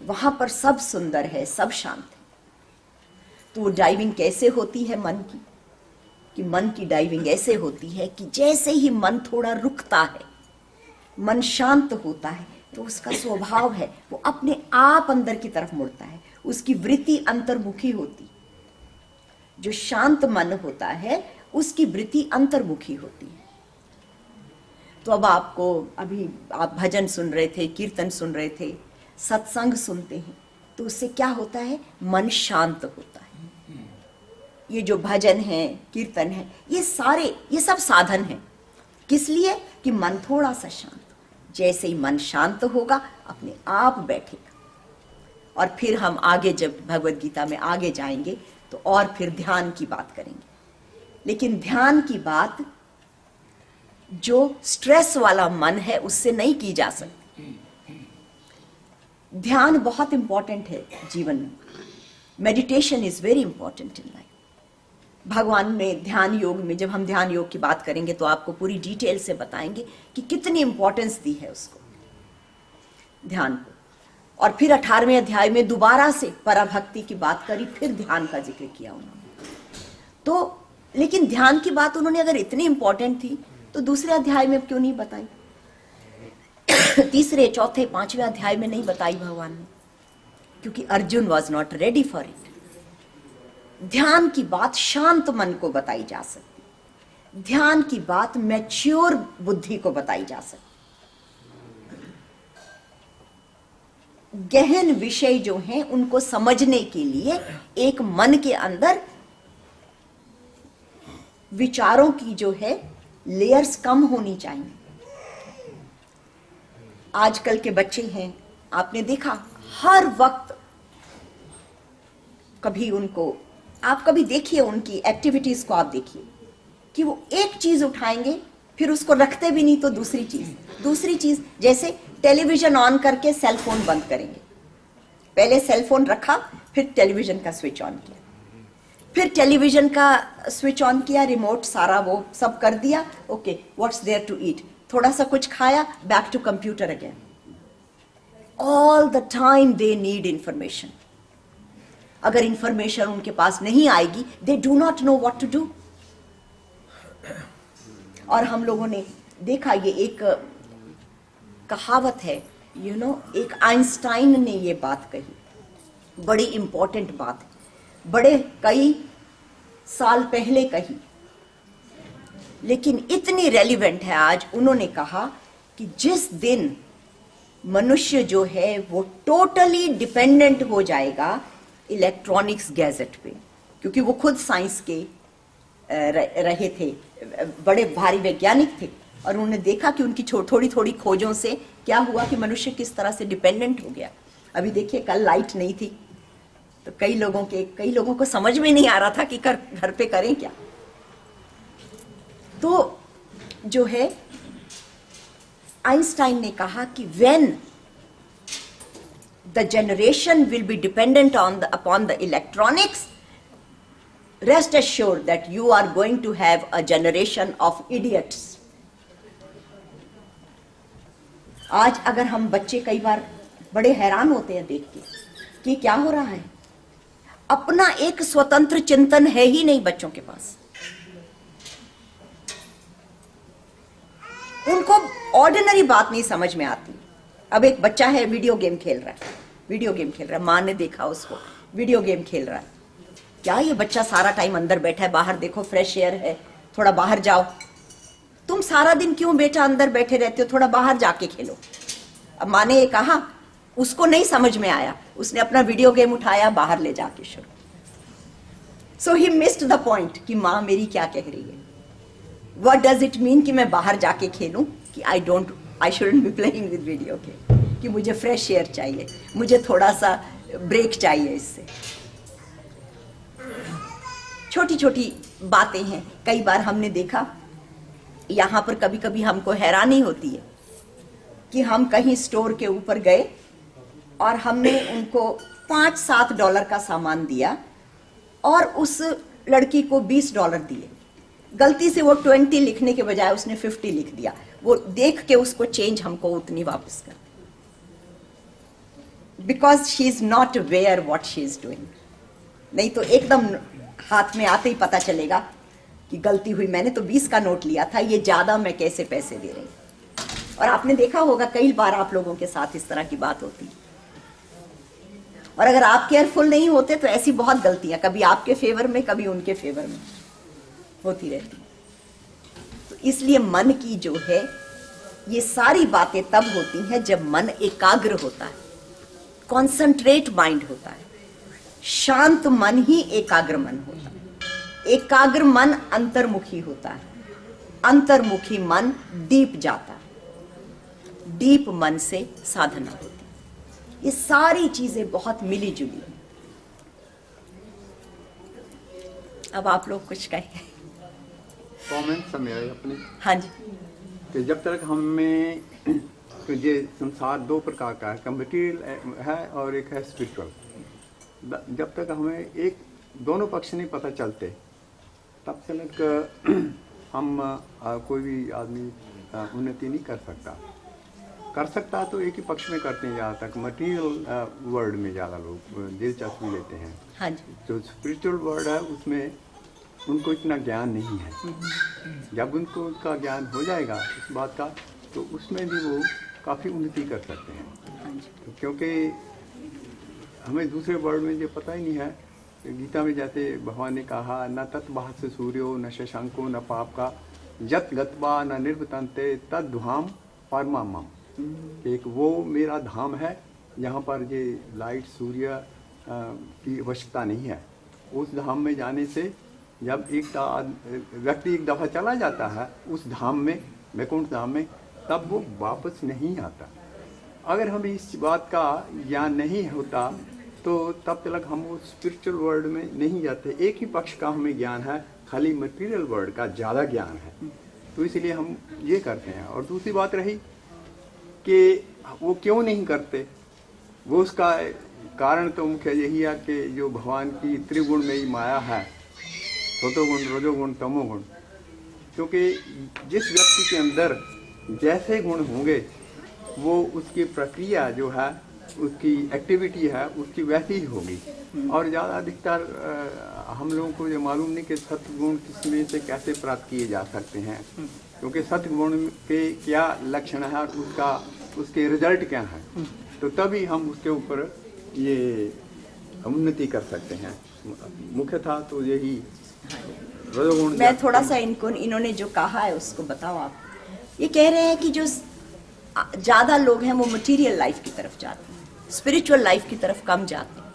वहां पर सब सुंदर है, सब शांत है। तो वो डाइविंग कैसे होती है मन की? कि मन की डाइविंग ऐसे होती है कि जैसे ही मन थोड़ा रुकता है, मन शांत होता है, तो उसका स्वभाव है वो अपने आप अंदर की तरफ मुड़ता है, उसकी वृत्ति अंतर्मुखी होती। जो शांत मन होता है उसकी वृत्ति अंतर्मुखी होती है। तो अब आपको, अभी आप भजन सुन रहे थे, कीर्तन सुन रहे थे, सत्संग सुनते हैं, तो उससे क्या होता है? मन शांत होता है। ये जो भजन है, कीर्तन है, ये सब साधन है। किस लिए? कि मन थोड़ा सा शांत। जैसे ही मन शांत होगा, अपने आप बैठेगा। और फिर हम आगे जब भगवद गीता में आगे जाएंगे तो और फिर ध्यान की बात करेंगे। लेकिन ध्यान की बात जो स्ट्रेस वाला मन है उससे नहीं की जा सकती। ध्यान बहुत इंपॉर्टेंट है जीवन में। Meditation is very important in life. भगवान में ध्यान योग में, जब हम ध्यान योग की बात करेंगे तो आपको पूरी डिटेल से बताएंगे कि कितनी इंपॉर्टेंस दी है उसको, ध्यान को। और फिर 18वें अध्याय में दोबारा से पराभक्ति की बात करी, फिर ध्यान का जिक्र किया उन्होंने। तो लेकिन ध्यान की बात उन्होंने अगर इतनी इंपॉर्टेंट थी तो दूसरे अध्याय में क्यों नहीं बताई? तीसरे, चौथे, 5वें अध्याय में नहीं बताई भगवान ने, क्योंकि Arjun was not ready for it. ध्यान की बात शांत मन को बताई जा सकती, ध्यान की बात मैच्योर बुद्धि को बताई जा सकती। गहन विषय जो हैं उनको समझने के लिए एक मन के अंदर विचारों की जो है लेयर्स कम होनी चाहिए। आजकल के बच्चे हैं, आपने देखा हर वक्त, कभी उनको आप कभी देखिए उनकी एक्टिविटीज को, आप देखिए कि वो एक चीज उठाएंगे फिर उसको रखते भी नहीं तो दूसरी चीज, जैसे टेलीविजन ऑन करके सेल फोन बंद करेंगे। पहले सेल फोन रखा, फिर टेलीविजन का स्विच ऑन किया, फिर टेलीविजन का स्विच ऑन किया, रिमोट सारा वो सब कर दिया, okay what's there to eat, थोड़ा सा कुछ खाया, back to computer again. All the time they need information. अगर इंफॉर्मेशन उनके पास नहीं आएगी, they do not know what to do. और हम लोगों ने देखा, ये एक कहावत है, एक आइंस्टाइन ने ये बात कही, बड़ी इंपॉर्टेंट बात है, बड़े कई साल पहले कही, लेकिन इतनी रेलिवेंट है आज। उन्होंने कहा कि जिस दिन मनुष्य जो है वो टोटली डिपेंडेंट हो जाएगा इलेक्ट्रॉनिक्स गैजेट पे, क्योंकि वो खुद साइंस के रहे थे, बड़े भारी वैज्ञानिक थे, और उन्होंने देखा कि उनकी थोड़ी थोड़ी खोजों से क्या हुआ कि मनुष्य किस तरह से डिपेंडेंट हो गया। अभी देखिए, कल लाइट नहीं थी तो कई लोगों को समझ में नहीं आ रहा था कि घर पे करें क्या। तो जो है, आइंस्टाइन ने कहा कि when the generation will be dependent upon the electronics, rest assured that you are going to have a generation of idiots. आज अगर हम बच्चे कई बार बड़े हैरान होते हैं देख के कि क्या हो रहा है, अपना एक स्वतंत्र चिंतन है ही नहीं बच्चों के पास। उनको ऑर्डिनरी बात नहीं समझ में आती। अब एक बच्चा है, वीडियो गेम खेल रहा है, माँ ने देखा उसको वीडियो गेम खेल रहा है, क्या ये बच्चा सारा टाइम अंदर बैठा है, बाहर देखो फ्रेश एयर है, थोड़ा बाहर जाओ। तुम सारा दिन क्यों बेटा अंदर बैठे रहते हो, थोड़ा बाहर जाके खेलो। अब माँ ने ये कहा, उसको नहीं समझ में आया, उसने अपना वीडियो गेम उठाया, बाहर ले जाके शुरू। सो ही मिस्ड द पॉइंट कि माँ मेरी क्या कह रही है। What does it mean कि मैं बाहर जाके खेलूं, कि I shouldn't be playing with video game, कि मुझे फ्रेश एयर चाहिए, मुझे थोड़ा सा ब्रेक चाहिए। इससे छोटी छोटी बातें हैं। कई बार हमने देखा, यहाँ पर कभी कभी हमको हैरानी होती है कि हम कहीं स्टोर के ऊपर गए और हमने उनको $5-7 का सामान दिया और उस लड़की को $20 दिए। गलती से वो 20 लिखने के बजाय उसने 50 लिख दिया। वो देख के उसको चेंज हमको उतनी वापस कर, because she is not aware what she is doing. नहीं तो एकदम हाथ में आते ही पता चलेगा कि गलती हुई, मैंने तो 20 का नोट लिया था, ये ज्यादा मैं कैसे पैसे दे रही। और आपने देखा होगा कई बार आप लोगों के साथ इस तरह की बात होती है, और अगर आप केयरफुल नहीं होते तो ऐसी बहुत गलतियां कभी आपके फेवर में कभी उनके फेवर में होती रहती। तो इसलिए मन की जो है ये सारी बातें तब होती हैं जब मन एकाग्र होता है, कॉन्सेंट्रेट माइंड होता है। शांत मन ही एकाग्र मन होता है। एकाग्र मन अंतर्मुखी होता है, अंतर्मुखी मन डीप जाता है, डीप मन से साधना होती है। ये सारी चीजें बहुत मिली जुली हैं। अब आप लोग कुछ कहें। कमेंट सब मेरा अपने। हाँ जी। कि जब तक हमें तो ये संसार दो प्रकार का है, मटेरियल है और एक है स्पिरिचुअल। जब तक हमें एक दोनों पक्ष नहीं पता चलते तब तक हम कोई भी आदमी उन्नति नहीं कर सकता तो एक ही पक्ष में करते हैं। ज़्यादा तक मटेरियल वर्ल्ड में ज़्यादा लोग दिलचस्पी लेते हैं। हाँ जी। जो स्पिरिचुअल वर्ल्ड है उसमें उनको इतना ज्ञान नहीं है। जब उनको उसका ज्ञान हो जाएगा इस बात का तो उसमें भी वो काफ़ी उन्नति कर सकते हैं। तो क्योंकि हमें दूसरे वर्ल्ड में ये पता ही नहीं है। गीता में जैसे भगवान ने कहा, न तत्भास सूर्यो न शशांको न पाप का यत गत्वा न निर्वतन्ते तद्धाम परमामम। एक वो मेरा धाम है जहाँ पर ये लाइट सूर्य की आवश्यकता नहीं है। उस धाम में जाने से जब व्यक्ति एक दफ़ा चला जाता है उस धाम में, वैकुंठ धाम में, तब वो वापस नहीं आता। अगर हमें इस बात का ज्ञान नहीं होता तो तब तक हम उस स्पिरिचुअल वर्ल्ड में नहीं जाते। एक ही पक्ष का हमें ज्ञान है, खाली मटेरियल वर्ल्ड का ज़्यादा ज्ञान है, तो इसलिए हम ये करते हैं। और दूसरी बात रही कि वो क्यों नहीं करते, वो उसका कारण तो मुख्य यही है कि जो भगवान की त्रिगुण में ही माया है, सतोगुण रजोगुण तमोगुण। क्योंकि जिस व्यक्ति के अंदर जैसे गुण होंगे वो उसकी प्रक्रिया जो है, उसकी एक्टिविटी है, उसकी वैसी ही होगी। और ज़्यादा अधिकतर हम लोगों को ये मालूम नहीं कि सत्गुण किसमें से कैसे प्राप्त किए जा सकते हैं, क्योंकि सत्गुण के क्या लक्षण है और उसके रिजल्ट क्या है, तो तभी हम उसके ऊपर ये उन्नति कर सकते हैं। मुख्यतः तो यही रजोगुण। मैं थोड़ा सा इन्होंने जो कहा है उसको बताओ आप। ये कह रहे हैं कि जो ज्यादा लोग हैं वो मटेरियल लाइफ की तरफ जाते हैं, स्पिरिचुअल लाइफ की तरफ कम जाते हैं।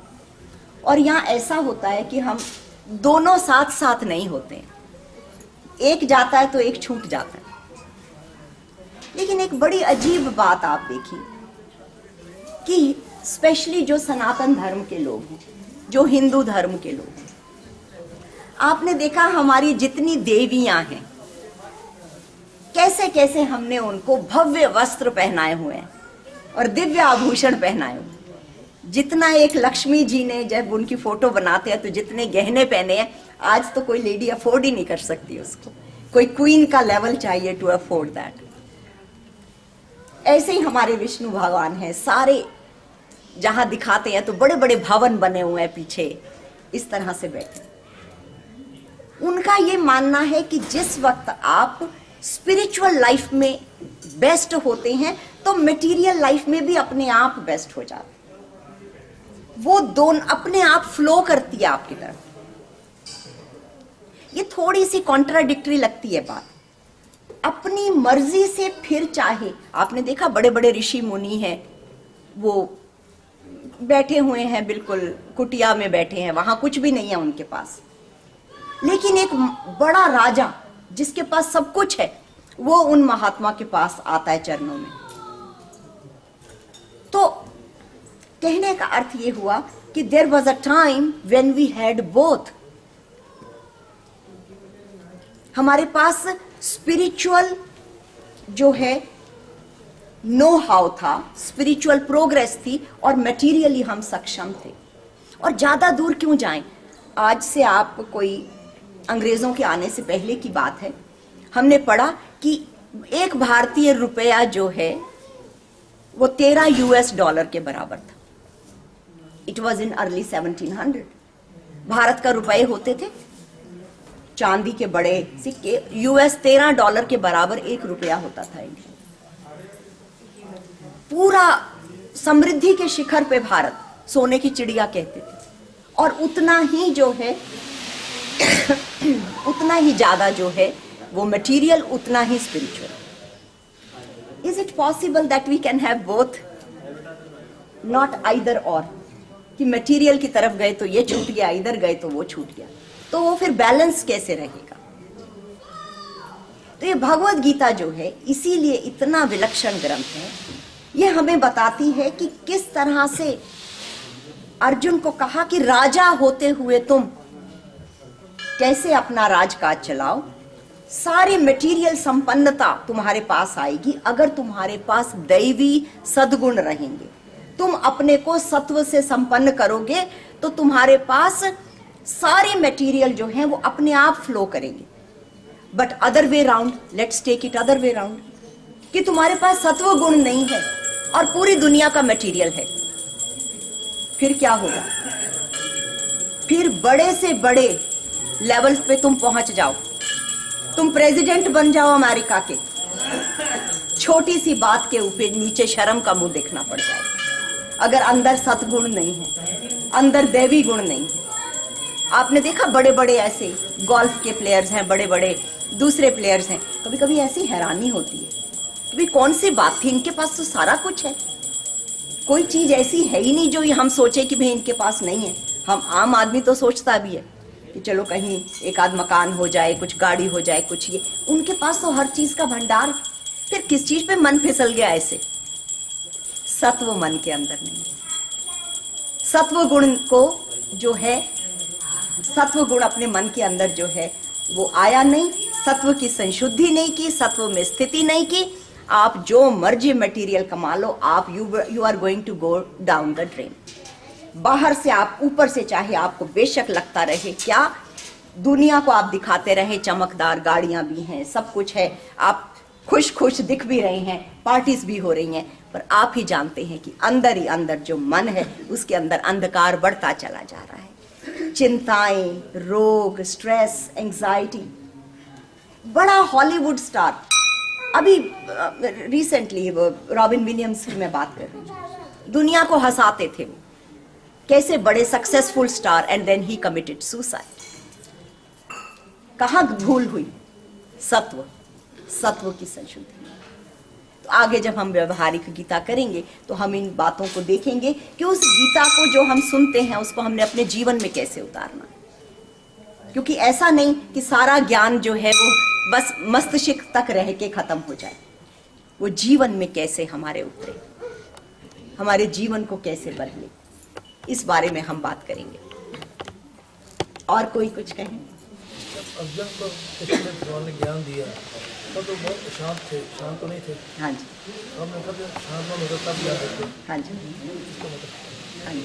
और यहाँ ऐसा होता है कि हम दोनों साथ साथ नहीं होते हैं, एक जाता है तो एक छूट जाता है। लेकिन एक बड़ी अजीब बात आप देखिए कि स्पेशली जो सनातन धर्म के लोग हैं, जो हिंदू धर्म के लोग हैं, आपने देखा हमारी जितनी देवियां हैं कैसे कैसे हमने उनको भव्य वस्त्र पहनाए हुए हैं और दिव्य आभूषण पहनाए हुए। जितना एक लक्ष्मी जी ने जब उनकी फोटो बनाते हैं तो जितने गहने पहने हैं, आज तो कोई लेडी अफोर्ड ही नहीं कर सकती उसको, कोई क्वीन का लेवल चाहिए टू अफोर्ड दैट। ऐसे ही हमारे विष्णु भगवान हैं, सारे जहां दिखाते हैं तो बड़े बड़े भवन बने हुए हैं पीछे, इस तरह से बैठे। उनका ये मानना है कि जिस वक्त आप स्पिरिचुअल लाइफ में बेस्ट होते हैं तो मटेरियल लाइफ में भी अपने आप बेस्ट हो जाते, वो दोनों अपने आप फ्लो करती है आपकी तरफ। ये थोड़ी सी कॉन्ट्राडिक्टरी लगती है बात। अपनी मर्जी से फिर चाहे, आपने देखा बड़े बड़े ऋषि मुनि हैं, वो बैठे हुए हैं बिल्कुल कुटिया में बैठे हैं, वहां कुछ भी नहीं है उनके पास। लेकिन एक बड़ा राजा जिसके पास सब कुछ है, वो उन महात्मा के पास आता है चरणों में। तो कहने का अर्थ ये हुआ कि there was a time when we had both. हमारे पास स्पिरिचुअल जो है नो हाउ था, स्पिरिचुअल प्रोग्रेस थी और मटेरियली हम सक्षम थे। और ज्यादा दूर क्यों जाएं, आज से आप कोई अंग्रेजों के आने से पहले की बात है, हमने पढ़ा कि एक भारतीय रुपया जो है वो 13 US डॉलर के बराबर था। It was in early 1700। Bharat का रुपए होते थे चांदी के बड़े सिक्के, US 13 डॉलर के बराबर एक रुपया होता था इंडिया। पूरा समृद्धि के शिखर पे भारत, सोने की चिड़िया कहते थे। और उतना ही जो है उतना ही ज्यादा जो है वो मटेरियल, उतना ही spiritual. Is it possible that we can have both, not either और, कि मटेरियल की तरफ गए तो ये छूट गया, इधर गए तो वो छूट गया, तो वो फिर बैलेंस कैसे रहेगा? तो ये भगवत गीता जो है इसीलिए इतना विलक्षण ग्रंथ है। ये हमें बताती है कि किस तरह से अर्जुन को कहा कि राजा होते हुए तुम कैसे अपना राजकाज चलाओ। सारी मटेरियल संपन्नता तुम्हारे पास आएगी अगर तुम्हारे पास दैवी सद्गुण रहेंगे। तुम अपने को सत्व से संपन्न करोगे तो तुम्हारे पास सारे मटेरियल जो हैं वो अपने आप फ्लो करेंगे। But other way round, let's take it other way round, कि तुम्हारे पास सत्व गुण नहीं है और पूरी दुनिया का मटेरियल है, फिर क्या होगा? फिर बड़े से बड़े लेवल पे तुम पहुंच जाओ, तुम प्रेसिडेंट बन जाओ अमेरिका के, छोटी सी बात के ऊपर नीचे शर्म का मुंह देखना पड़ जाए अगर अंदर सतगुण नहीं है, अंदर दैवी गुण नहीं है। आपने देखा बड़े बड़े ऐसे गोल्फ के प्लेयर्स हैं, बड़े बड़े दूसरे प्लेयर्स हैं, कभी कभी ऐसी हैरानी होती है कि भाई कौन सी बात थी, इनके पास तो सारा कुछ है, कोई चीज ऐसी है ही नहीं जो हम सोचे कि भाई इनके पास नहीं है। हम आम आदमी तो सोचता भी है कि चलो कहीं एक आध मकान हो जाए, कुछ गाड़ी हो जाए, कुछ ये, उनके पास तो हर चीज का भंडार। फिर किस चीज पे मन फिसल गया ऐसे? सत्व मन के अंदर नहीं। सत्व गुण को जो है, सत्व गुण अपने मन के अंदर जो है वो आया नहीं, सत्व की संशुद्धि नहीं की, सत्व में स्थिति नहीं की। आप जो मर्जी मटेरियल कमा लो, आप you are going to go down the drain. बाहर से आप, ऊपर से चाहे आपको बेशक लगता रहे क्या, दुनिया को आप दिखाते रहे चमकदार गाड़ियां भी हैं, सब कुछ है, आप खुश खुश दिख भी रहे हैं, पार्टीज भी हो रही हैं, पर आप ही जानते हैं कि अंदर ही अंदर जो मन है उसके अंदर अंधकार बढ़ता चला जा रहा है। चिंताएं, रोग, स्ट्रेस, एंजाइटी। बड़ा हॉलीवुड स्टार अभी रिसेंटली वो रॉबिन विलियम्स की मैं बात कर रही हूँ, दुनिया को हंसाते थे वो, कैसे बड़े successful star, and then he committed suicide. कहाँ भूल हुई? सत्व की संशोधन। तो आगे जब हम व्यवहारिक गीता करेंगे तो हम इन बातों को देखेंगे कि उस गीता को जो हम सुनते हैं उसको हमने अपने जीवन में कैसे उतारना। क्योंकि ऐसा नहीं कि सारा ज्ञान जो है वो बस मस्तिष्क तक रह के खत्म हो जाए, वो जीवन में कैसे हमारे उतरे, हमारे जीवन को कैसे बदले, इस बारे में हम बात करेंगे। और कोई कुछ कहें? अर्जुन को कृष्ण ने भगवान ने ज्ञान दिया तो बहुत शांत थे, शांत तो नहीं थे। हाँ जी, हमने कहा शांत न होता तब ज्ञान देते। हाँ जी, इसका मतलब हाँ जी।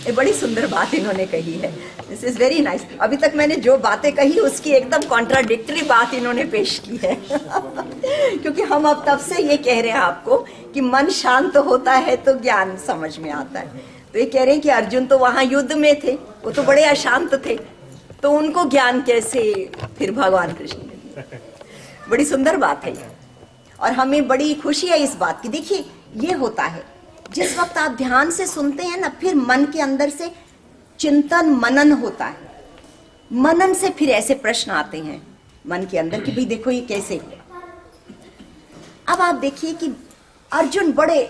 ये बड़ी सुंदर बात इन्होंने कही है। This is very nice. अभी तक मैंने जो बातें कही उसकी एकदम कॉन्ट्राडिक्टरी बात इन्होंने पेश की है। क्योंकि हम अब तब से ये कह रहे हैं आपको कि मन शांत होता है तो ज्ञान समझ में आता है। तो ये कह रहे हैं कि अर्जुन तो वहां युद्ध में थे, वो तो बड़े अशांत थे, तो उनको ज्ञान कैसे फिर भगवान कृष्ण ने दिया। बड़ी सुंदर बात है ये, और हमें बड़ी खुशी है इस बात की। देखिए ये होता है जिस वक्त आप ध्यान से सुनते हैं ना, फिर मन के अंदर से चिंतन मनन होता है। मनन से फिर ऐसे प्रश्न आते हैं मन के अंदर कि भाई देखो ये कैसे हुआ। अब आप देखिए कि अर्जुन बड़े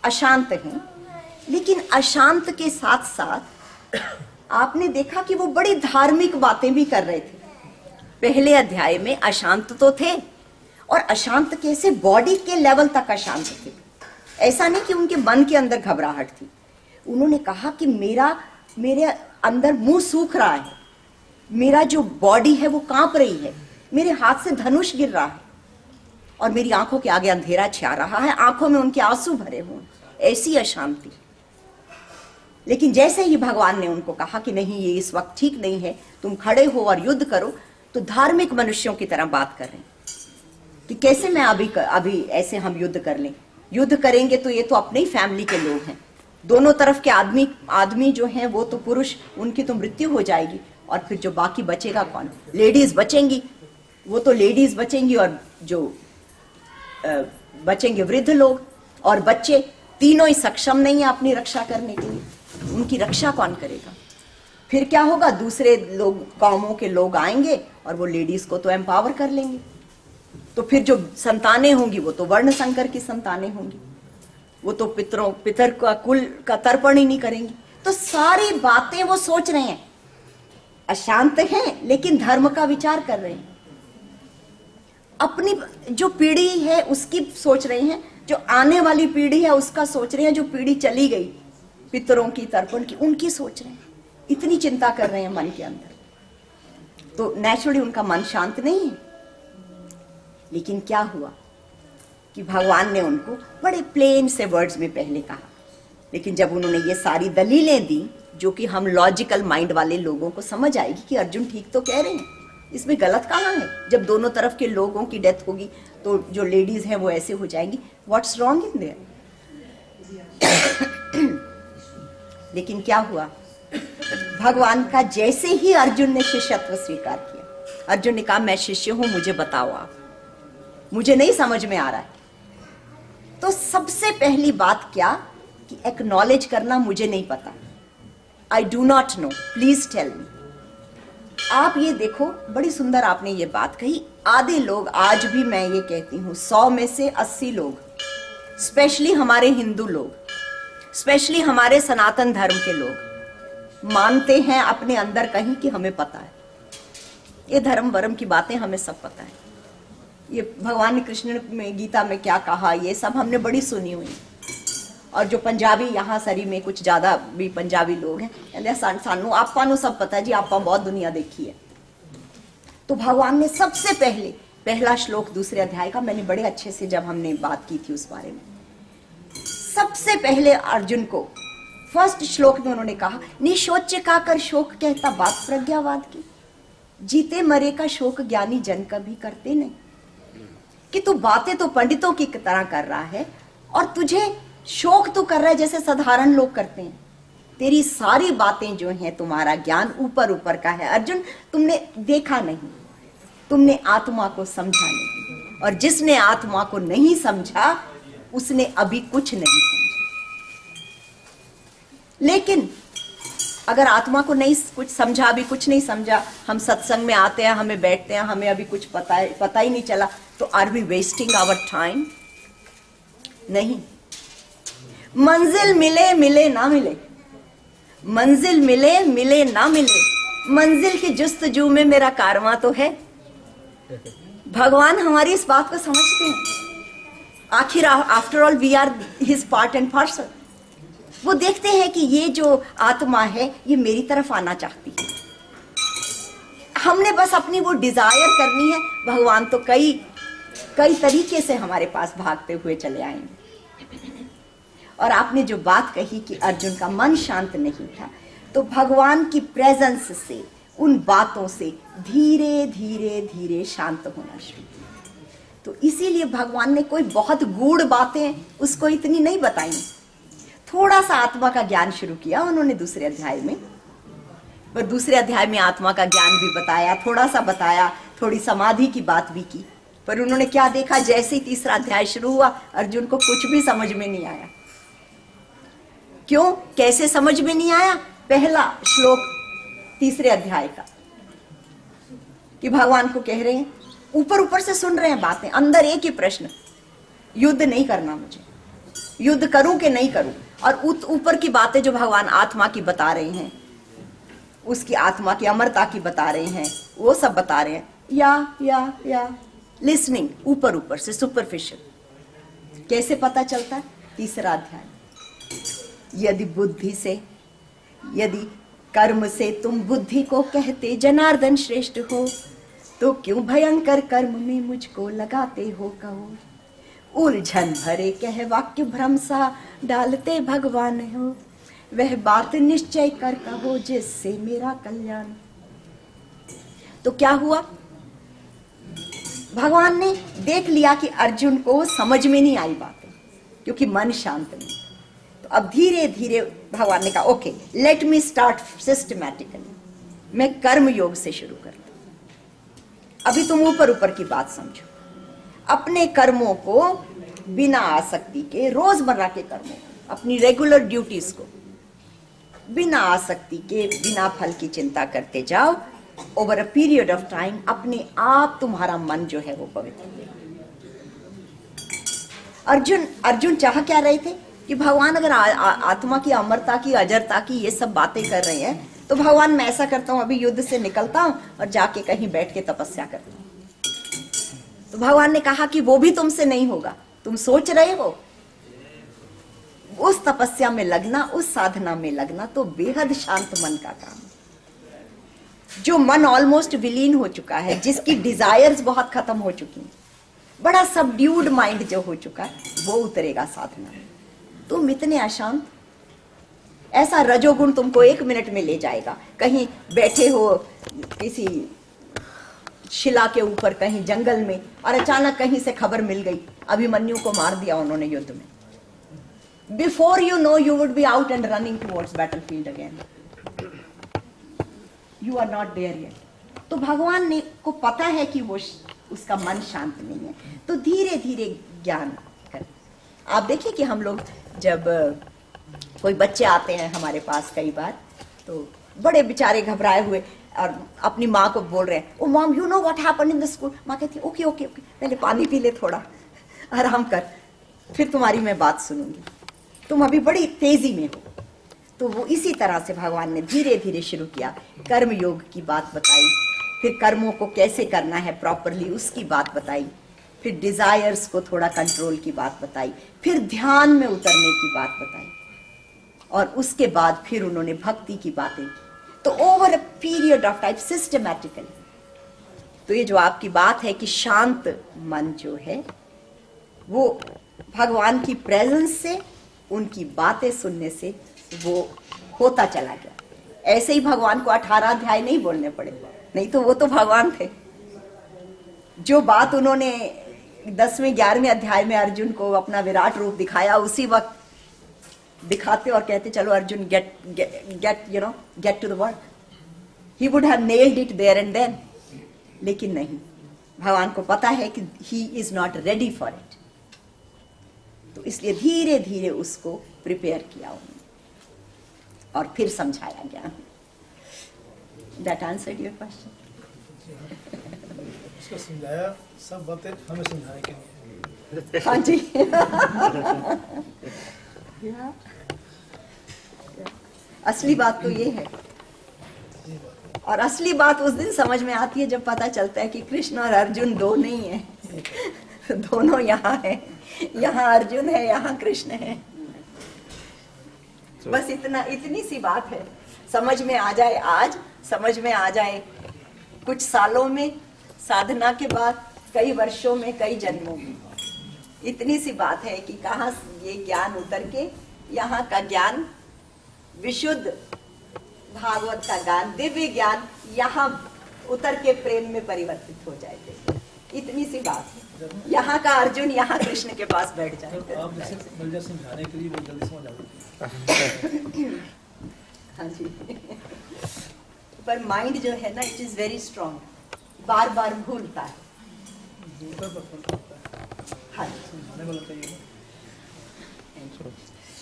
अशांत हैं, लेकिन अशांत के साथ साथ आपने देखा कि वो बड़ी धार्मिक बातें भी कर रहे थे। पहले अध्याय में अशांत तो थे, और अशांत कैसे, बॉडी के लेवल तक अशांत थे। ऐसा नहीं कि उनके मन के अंदर घबराहट थी। उन्होंने कहा कि मेरे अंदर मुंह सूख रहा है, मेरा जो बॉडी है वो कांप रही है, मेरे हाथ से धनुष गिर रहा है, और मेरी आंखों के आगे अंधेरा छा रहा है, आंखों में उनके आंसू भरे हुए, ऐसी अशांति। लेकिन जैसे ही भगवान ने उनको कहा कि नहीं ये इस वक्त ठीक नहीं है, तुम खड़े हो और युद्ध करो, तो धार्मिक मनुष्यों की तरह बात कर रहे हैं कि कैसे मैं अभी ऐसे हम युद्ध कर लें। युद्ध करेंगे तो ये तो अपने ही फैमिली के लोग हैं, दोनों तरफ के आदमी जो हैं वो तो पुरुष, उनकी तो मृत्यु हो जाएगी, और फिर जो बाकी बचेगा कौन? लेडीज बचेंगी, वो तो लेडीज बचेंगी, और जो बचेंगे वृद्ध लोग और बच्चे, तीनों ही सक्षम नहीं है अपनी रक्षा करने के लिए। उनकी रक्षा कौन करेगा? फिर क्या होगा? दूसरे लोग, कौमों के लोग आएंगे और वो लेडीज को तो एम्पावर कर लेंगे। तो फिर जो संतानें होंगी वो तो वर्ण संकर की संतानें होंगी, वो तो पितर का कुल का तर्पण ही नहीं करेंगी। तो सारी बातें वो सोच रहे हैं, अशांत हैं लेकिन धर्म का विचार कर रहे हैं। अपनी जो पीढ़ी है उसकी सोच रहे हैं, जो आने वाली पीढ़ी है उसका सोच रहे हैं, जो पीढ़ी चली गई पितरों की, तर्पण की, उनकी सोच रहे हैं। इतनी चिंता कर रहे हैं मन के अंदर। तो नेचुरली उनका मन शांत नहीं है। लेकिन क्या हुआ कि भगवान ने उनको बड़े प्लेन से वर्ड्स में पहले कहा, लेकिन जब उन्होंने ये सारी दलीलें दी जो कि हम लॉजिकल माइंड वाले लोगों को समझ आएगी कि अर्जुन ठीक तो कह रहे हैं, इसमें गलत कहाँ है। जब दोनों तरफ के लोगों की डेथ होगी तो जो लेडीज हैं वो ऐसे हो जाएंगी, व्हाट्स रॉन्ग इन देयर। लेकिन क्या हुआ, भगवान का जैसे ही अर्जुन ने शिष्यत्व स्वीकार किया, अर्जुन ने कहा मैं शिष्य हूं, मुझे बताओ आप, मुझे नहीं समझ में आ रहा है। तो सबसे पहली बात क्या कि एक्नॉलेज करना, मुझे नहीं पता, I do not know, please tell me. आप ये देखो, बड़ी सुंदर आपने ये बात कही। आधे लोग, आज भी मैं ये कहती हूं, 100 में से 80 लोग, स्पेशली हमारे हिंदू लोग, स्पेशली हमारे सनातन धर्म के लोग, मानते हैं अपने अंदर कहीं कि हमें पता है, ये धर्म वर्म की बातें हमें सब पता है, ये भगवान ने कृष्ण में गीता में क्या कहा, ये सब हमने बड़ी सुनी हुई। और जो पंजाबी यहाँ सरी में कुछ ज़्यादा भी पंजाबी लोग हैं, कहते हैं सानू आपा नु सब पता जी, आपा बहुत दुनिया देखी है। तो भगवान ने सबसे पहले, पहला श्लोक दूसरे अध्याय का, मैंने बड़े अच्छे से जब हमने बात की थी उस बारे में, सबसे पहले अर्जुन को फर्स्ट श्लोक में उन्होंने कहा, निशोच्य का कर शोक कहता बात प्रज्ञावाद की, जीते मरे का शोक ज्ञानी जन कभी करते नहीं। कि तू बातें तो पंडितों की तरह कर रहा है और तुझे शोक तो कर रहा है जैसे साधारण लोग करते हैं। तेरी सारी बातें जो हैं, तुम्हारा ज्ञान ऊपर ऊपर का है। अर्जुन, तुमने देखा नहीं, तुमने आत्मा को समझा नहीं, और जिसने आत्मा को नहीं समझा उसने अभी कुछ नहीं समझा। लेकिन अगर आत्मा को नहीं कुछ समझा, अभी कुछ नहीं समझा, हम सत्संग में आते हैं, हमें बैठते हैं, हमें अभी कुछ पता ही नहीं चला, तो are we wasting our time? नहीं। मंजिल मिले मिले ना मिले, मंजिल मिले मिले ना मिले, मंजिल की जुस्तजू में मेरा कारवां तो है। भगवान हमारी इस बात को समझते हैं। आखिर after all we are his part and parcel. वो देखते हैं कि ये जो आत्मा है ये मेरी तरफ आना चाहती है, हमने बस अपनी वो डिजायर करनी है। भगवान तो कई तरीके से हमारे पास भागते हुए चले आएंगे। और आपने जो बात कही कि अर्जुन का मन शांत नहीं था, तो भगवान की प्रेजेंस से, उन बातों से धीरे धीरे धीरे शांत होना शुरू किया। तो इसीलिए भगवान ने कोई बहुत गूढ़ बातें उसको इतनी नहीं बताई, थोड़ा सा आत्मा का ज्ञान शुरू किया उन्होंने दूसरे अध्याय में। पर दूसरे अध्याय में आत्मा का ज्ञान भी बताया, थोड़ा सा बताया, थोड़ी समाधि की बात भी की। पर उन्होंने क्या देखा, जैसे ही तीसरा अध्याय शुरू हुआ अर्जुन को कुछ भी समझ में नहीं आया। क्यों, कैसे समझ में नहीं आया? पहला श्लोक तीसरे अध्याय का, कि भगवान को कह रहे हैं, ऊपर ऊपर से सुन रहे हैं बातें, अंदर एक ही प्रश्न, युद्ध नहीं करना मुझे, युद्ध करूं कि नहीं करूं। और ऊपर की बातें जो भगवान आत्मा की बता रहे हैं, उसकी आत्मा की अमरता की बता रहे हैं, वो सब बता रहे हैं। या लिसनिंग, ऊपर ऊपर से, सुपरफिशियल। कैसे पता चलता है? तीसरा अध्याय, यदि बुद्धि से, यदि कर्म से तुम बुद्धि को कहते जनार्दन श्रेष्ठ हो, तो क्यों भयंकर कर्म में मुझको लगाते हो कहो। उलझन भरे कह वाक्य भ्रम सा डालते भगवान हो, वह बात निश्चय कर कहो जिससे मेरा कल्याण। तो क्या हुआ, भगवान ने देख लिया कि अर्जुन को समझ में नहीं आई बातें, क्योंकि मन शांत नहीं। तो अब धीरे धीरे भगवान ने कहा, okay let me start systematically, मैं कर्म योग से शुरू करता हूं। अभी तुम ऊपर ऊपर की बात समझो, अपने कर्मों को बिना आसक्ति के, रोजमर्रा के कर्मों, अपनी रेगुलर ड्यूटीज को बिना आसक्ति के, बिना फल की चिंता करते जाओ। Over a period of time अपने आप तुम्हारा मन जो है वो पवित्र होगा। अर्जुन चाह क्या रहे थे कि भगवान अगर आत्मा की अमरता की, अजरता की ये सब बातें कर रहे हैं, तो भगवान मैं ऐसा करता हूं, अभी युद्ध से निकलता हूं और जाके कहीं बैठ के तपस्या करता हूं। तो भगवान ने कहा कि वो भी तुमसे नहीं होगा, तुम सोच रहे हो। उस तपस्या में लगना, उस साधना में लगना तो बेहद शांत मन का काम है। जो मन ऑलमोस्ट विलीन हो चुका है, जिसकी डिजायर्स बहुत खत्म हो चुकी हैं, बड़ा सबड्यूड माइंड जो हो चुका है, वो उतरेगा साधना में। तुम इतने अशांत, ऐसा रजोगुण तुमको 1 मिनट में ले जाएगा। कहीं बैठे हो किसी शिला के ऊपर, कहीं जंगल में, और अचानक कहीं से खबर मिल गई, अभिमन्यु को मार दिया उन्होंने युद्ध में। Before you know you would be out and running towards battlefield again. You are not there yet. तो भगवान ने को पता है कि वो उसका मन शांत नहीं है, तो धीरे धीरे ज्ञान कर। आप देखिए कि हम लोग जब कोई बच्चे आते हैं हमारे पास कई बार, तो बड़े बेचारे घबराए हुए और अपनी माँ को बोल रहे हैं, oh mom you know what happened in the school. माँ कहती है ओके ओके ओके, पहले पानी पी ले, थोड़ा आराम कर, फिर तुम्हारी मैं बात सुनूंगी, तुम अभी बड़ी तेजी में हो। तो वो इसी तरह से भगवान ने धीरे धीरे शुरू किया, कर्म योग की बात बताई, फिर कर्मों को कैसे करना है प्रॉपरली उसकी बात बताई, फिर डिजायर्स को थोड़ा कंट्रोल की बात बताई, फिर ध्यान में उतरने की बात बताई, और उसके बाद फिर उन्होंने भक्ति की बातें। तो over a period of time systematically, तो ये जो आपकी बात है कि शांत मन जो है वो भगवान की प्रेजेंस से, उनकी बातें सुनने से वो होता चला गया। ऐसे ही भगवान को 18 अध्याय नहीं बोलने पड़े, नहीं तो वो तो भगवान थे। जो बात उन्होंने 10वें 11वें अध्याय में अर्जुन को अपना विराट रूप दिखाया, उसी वक्त दिखाते और कहते चलो Arjun get to the work. He would have nailed it there and then. लेकिन नहीं, भगवान को पता है कि he is not ready for it, तो इसलिए धीरे धीरे उसको प्रिपेयर किया उन्होंने और फिर समझाया गया। That answered your question. उसको समझाया, सब बातें हमें समझाने के लिए। हाँ जी। असली बात तो ये है, और असली बात उस दिन समझ में आती है जब पता चलता है कि कृष्ण और अर्जुन दो नहीं है, दोनों यहाँ है, यहाँ अर्जुन है, यहाँ कृष्ण है। बस इतनी सी बात है, समझ में आ जाए आज, समझ में आ जाए कुछ सालों में, साधना के बाद, कई वर्षों में, कई जन्मों में। इतनी सी बात है कि कहाँ ये ज्ञान उतर के यहाँ का ज्ञान, विशुद्ध भागवत का ज्ञान, दिव्य ज्ञान यहाँ उतर के प्रेम में परिवर्तित हो जाएगा। इतनी सी बात है, यहाँ का अर्जुन यहाँ कृष्ण के पास बैठ तो जाएगा। आप जैसे मिल जाए समझाने के लिए वो जल्दी समझ आ जाती है। हाँ जी। पर माइंड जो है ना, इट इज वेरी स्ट्रॉन्ग, बार बार भूलता है। दूसरा पर फर्क पड़ता है, हाँ जी। समझाने वाला चाहिए ना।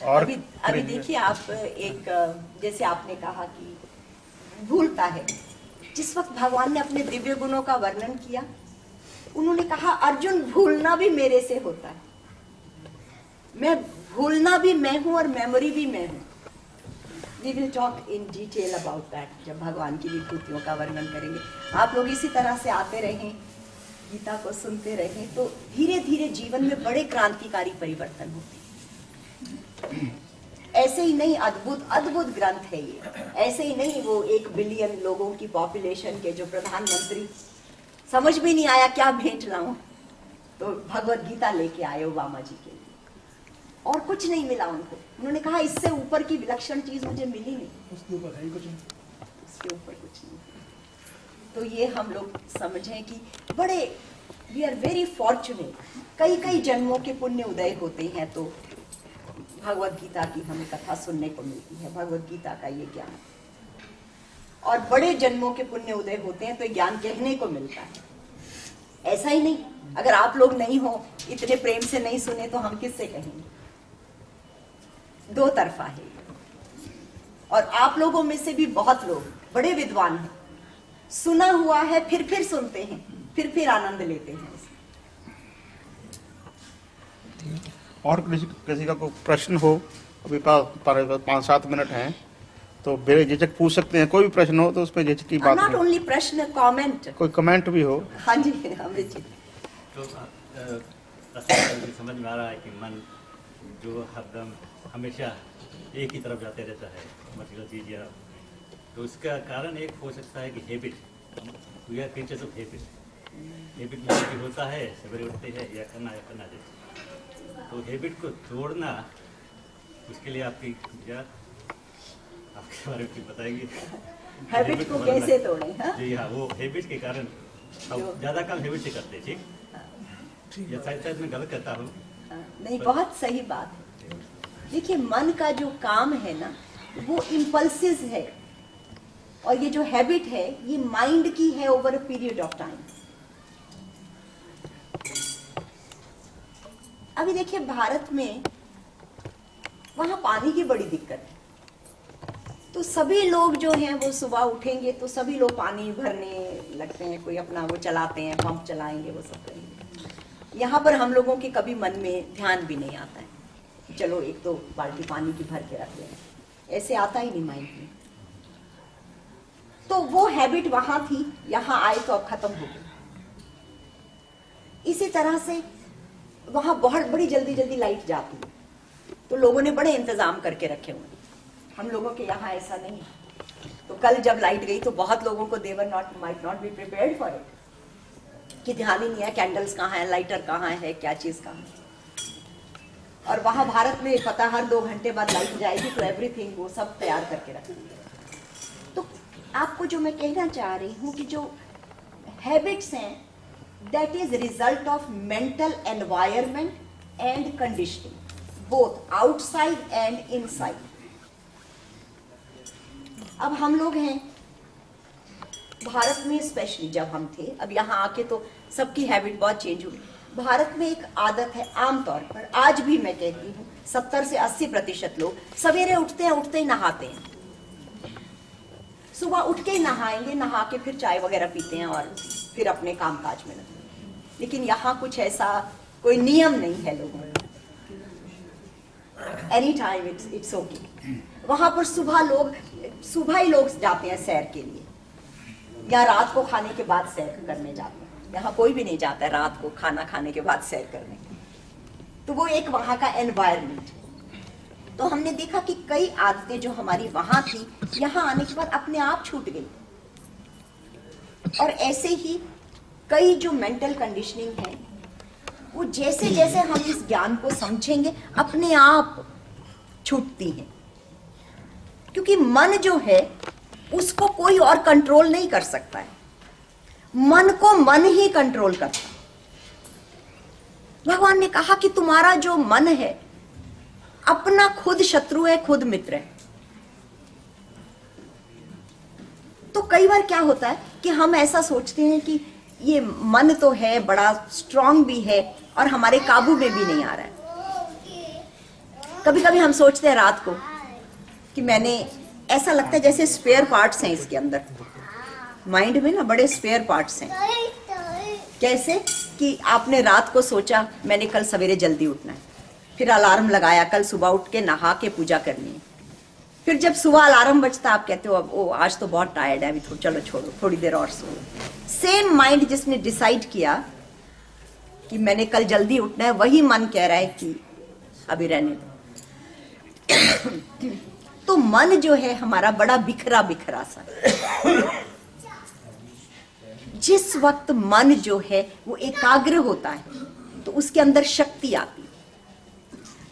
और अभी देखिए आप, एक जैसे आपने कहा कि भूलता है, जिस वक्त भगवान ने अपने दिव्य गुणों का वर्णन किया, उन्होंने कहा अर्जुन भूलना भी मेरे से होता है, मैं भूलना भी मैं हूं और मेमोरी भी मैं हूं। We will talk in detail about that जब भगवान की विभूतियों का वर्णन करेंगे। आप लोग इसी तरह से आते रहें, गीता को सुनते रहें, तो धीरे धीरे जीवन में बड़े क्रांतिकारी परिवर्तन होते हैं। ऐसे ही नहीं, अद्भुत अद्भुत ग्रंथ है ये, ऐसे ही नहीं वो 1 बिलियन लोगों की पॉपुलेशन के जो प्रधानमंत्री समझ में नहीं आया क्या भेंट लाऊं, तो भगवत गीता लेके आए ओबामा जी के लिए, और कुछ नहीं मिला उनको। उन्होंने कहा इससे ऊपर की विलक्षण चीज मुझे मिली नहीं, उसके ऊपर है ही कुछ नहीं। उसके ऊपर कुछ नहीं। तो ये हम लोग समझें कि बड़े, वी आर वेरी फॉर्चुनेट, कई कई जन्मों के पुण्य उदय होते हैं तो भगवत गीता की हमें कथा सुनने को मिलती है, भगवत गीता का ये ज्ञान, और बड़े जन्मों के पुण्य उदय होते हैं तो ज्ञान कहने को मिलता है। ऐसा ही नहीं, अगर आप लोग नहीं हो, इतने प्रेम से नहीं सुने तो हम किससे कहेंगे? दो तरफा है। और आप लोगों में से भी बहुत लोग बड़े विद्वान हैं, सुना हुआ है फिर सुनते हैं, फिर आनंद लेते हैं। और किसी का कोई प्रश्न हो, अभी 5-7 मिनट हैं, तो बेझिझक पूछ सकते हैं। कोई भी प्रश्न हो तो उसमें झिझक की बात नॉट नहीं। ओनली प्रश्न, कमेंट। कोई कमेंट भी हो। हाँ जी, अमृत जी। तो समझ में आ रहा है कि मन जो हरदम हमेशा एक ही तरफ जाते रहता है, मतलब चीज या, तो उसका कारण एक हो सकता है कि habit, we are creatures of habit. Habit में भी होता है, सवेरे उठते हैं या करना जैसे, तो हैबिट को तोड़ना, उसके लिए आपके बारे में कुछ बताएंगे? हैबिट को कैसे तोड़े? हाँ जी हाँ, वो हैबिट के कारण अब ज़्यादा काम हैबिट से करते हैं, ठीक? या शायद मैं गलत करता हूँ? नहीं, बहुत सही बात है। देखिए, मन का जो काम है ना, वो इम्पल्सिस है, और ये जो हैबिट है ये माइंड की है over a period of time. अभी देखिए भारत में, वहां पानी की बड़ी दिक्कत है, तो सभी लोग जो हैं वो सुबह उठेंगे तो सभी लोग पानी भरने लगते हैं, कोई अपना वो चलाते हैं, पंप चलाएंगे, वो सब करेंगे। यहाँ पर हम लोगों के कभी मन में ध्यान भी नहीं आता है, चलो एक तो बाल्टी पानी की भर के रख लें, ऐसे आता ही नहीं माइंड में। तो वो हैबिट वहां थी, यहाँ आए तो अब खत्म हो गई। इसी तरह से वहां बहुत बड़ी जल्दी लाइट जाती है, तो लोगों ने बड़े इंतजाम करके रखे हुए। हम लोगों के यहाँ ऐसा नहीं है। तो कल जब लाइट गई तो बहुत लोगों को they're might not be prepared for it, कि ध्यान ही नहीं है कैंडल्स कहाँ है, लाइटर कहाँ है, क्या चीज कहाँ है। और वहां भारत में पता हर 2 घंटे बाद लाइट जाएगी, तो एवरीथिंग वो सब तैयार करके रखेंगे। तो आपको जो मैं कहना चाह रही हूँ कि जो हैबिट्स हैं, that is result of mental environment and conditioning, both outside and inside. अब हम लोग हैं भारत में, स्पेशली जब हम थे, अब यहाँ आके तो सबकी हैबिट बहुत चेंज हुई। भारत में एक आदत है, आमतौर पर आज भी मैं कहती हूँ 70 से 80% लोग सवेरे उठते हैं, उठते ही नहाते हैं। सुबह उठ के ही नहाएंगे, नहा के फिर चाय वगैरह पीते हैं और फिर अपने कामकाज में लगते हैं। लेकिन यहाँ कुछ ऐसा कोई नियम नहीं है लोगों का। Any time it's okay. वहां पर सुबह ही लोग जाते हैं सैर के लिए, या रात को खाने के बाद सैर करने जाते हैं। यहाँ कोई भी नहीं जाता है रात को खाना खाने के बाद सैर करने। तो वो एक वहां का एनवायरनमेंट। तो हमने देखा कि कई आदतें जो हमारी वहां थी, यहाँ आने के बाद अपने आप छूट गई। और ऐसे ही कई जो मेंटल कंडीशनिंग है, वो जैसे जैसे हम इस ज्ञान को समझेंगे अपने आप छूटती हैं। क्योंकि मन जो है उसको कोई और कंट्रोल नहीं कर सकता है, मन को मन ही कंट्रोल करता है। भगवान ने कहा कि तुम्हारा जो मन है अपना खुद शत्रु है, खुद मित्र है। तो कई बार क्या होता है कि हम ऐसा सोचते हैं कि ये मन तो है, बड़ा स्ट्रांग भी है और हमारे काबू में भी नहीं आ रहा है। कभी कभी हम सोचते हैं रात को कि मैंने, ऐसा लगता है जैसे स्पेयर पार्ट्स हैं इसके अंदर, माइंड में ना बड़े स्पेयर पार्ट्स हैं। कैसे कि आपने रात को सोचा मैंने कल सवेरे जल्दी उठना है, फिर अलार्म लगाया, कल सुबह उठ के नहा के पूजा करनी है। फिर जब सुबह अलार्म बजता आप कहते हो अब ओ आज तो बहुत टायर्ड है, अभी चलो छोड़ो, थोड़ी देर और सो। सेम माइंड जिसने डिसाइड किया कि मैंने कल जल्दी उठना है, वही मन कह रहा है कि अभी रहने दो। तो मन जो है हमारा बड़ा बिखरा बिखरा सा। जिस वक्त मन जो है वो एकाग्र होता है तो उसके अंदर शक्ति आती है।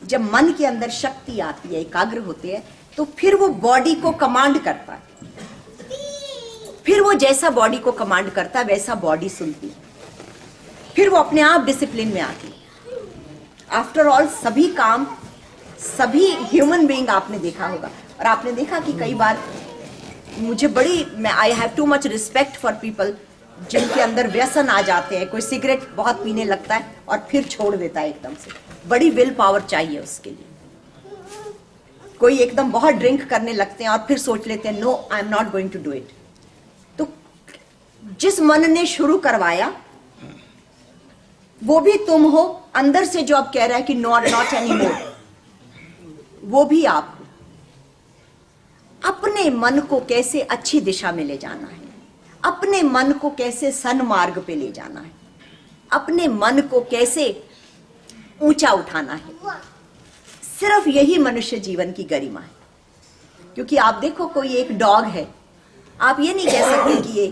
जब मन के अंदर शक्ति आती है, एकाग्र होते हैं, तो फिर वो बॉडी को कमांड करता है। फिर वो जैसा बॉडी को कमांड करता है वैसा बॉडी सुनती है। फिर वो अपने आप डिसिप्लिन में आती है। आफ्टर ऑल सभी काम, सभी ह्यूमन बीइंग आपने देखा होगा, और आपने देखा कि कई बार मुझे I have too much respect for people जिनके अंदर व्यसन आ जाते हैं। कोई सिगरेट बहुत पीने लगता है और फिर छोड़ देता है एकदम से, बड़ी विल पावर चाहिए उसके लिए। कोई एकदम बहुत ड्रिंक करने लगते हैं और फिर सोच लेते हैं no I am not going to do it. तो जिस मन ने शुरू करवाया वो भी तुम हो, अंदर से जो अब कह रहा है कि नॉट एनी मोर, वो भी आप हो। अपने मन को कैसे अच्छी दिशा में ले जाना है, अपने मन को कैसे सन्मार्ग पे ले जाना है, अपने मन को कैसे ऊंचा उठाना है, सिर्फ यही मनुष्य जीवन की गरिमा है। क्योंकि आप देखो कोई एक डॉग है, आप ये नहीं कह सकते कि ये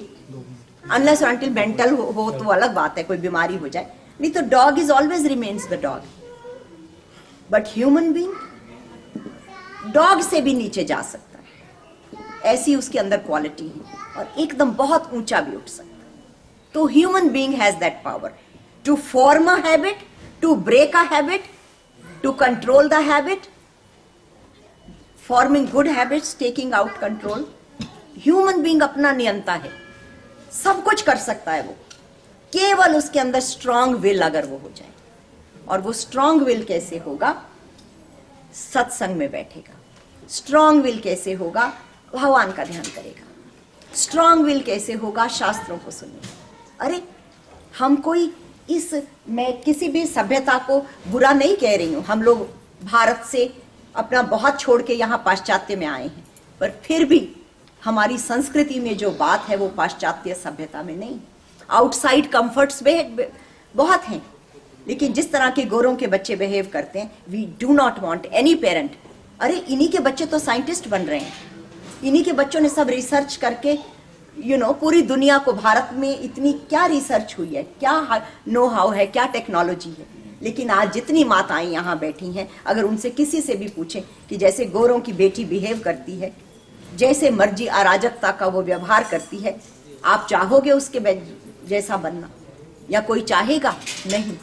अनलेस अनटिल मेंटल हो तो अलग बात है, कोई बीमारी हो जाए, नहीं तो dog is always remains the dog. But human being dog से भी नीचे जा सकता है, ऐसी उसके अंदर क्वालिटी है, और एकदम बहुत ऊंचा भी उठ सकता है। तो human being has that power to form a habit, to break a habit, to control the habit, forming good habits, taking out control. Human being अपना नियंता है, सब कुछ कर सकता है वो, केवल उसके अंदर स्ट्रांग विल अगर वो हो जाए। और वो स्ट्रांग विल कैसे होगा? सत्संग में बैठेगा। स्ट्रांग विल कैसे होगा? भगवान का ध्यान करेगा। स्ट्रांग विल कैसे होगा? शास्त्रों को सुनेगा। अरे हम कोई मैं किसी भी सभ्यता को बुरा नहीं कह रही हूं, हम लोग भारत से अपना बहुत छोड़ के यहाँ पाश्चात्य में आए हैं, पर फिर भी हमारी संस्कृति में जो बात है वो पाश्चात्य सभ्यता में नहीं। आउटसाइड कंफर्ट्स बहुत हैं, लेकिन जिस तरह के गोरों के बच्चे बिहेव करते हैं, we do not want any parent. अरे इन्हीं के बच्चे तो साइंटिस्ट बन रहे हैं, इन्हीं के बच्चों ने सब रिसर्च करके पूरी दुनिया को, भारत में इतनी क्या रिसर्च हुई है, क्या नो हाउ है, क्या टेक्नोलॉजी है। लेकिन आज जितनी माताएं यहाँ बैठी हैं, अगर उनसे किसी से भी पूछें कि जैसे गोरों की बेटी बिहेव करती है, जैसे मर्जी अराजकता का वो व्यवहार करती है, आप चाहोगे उसके जैसा बनना? या कोई चाहेगा? नहीं।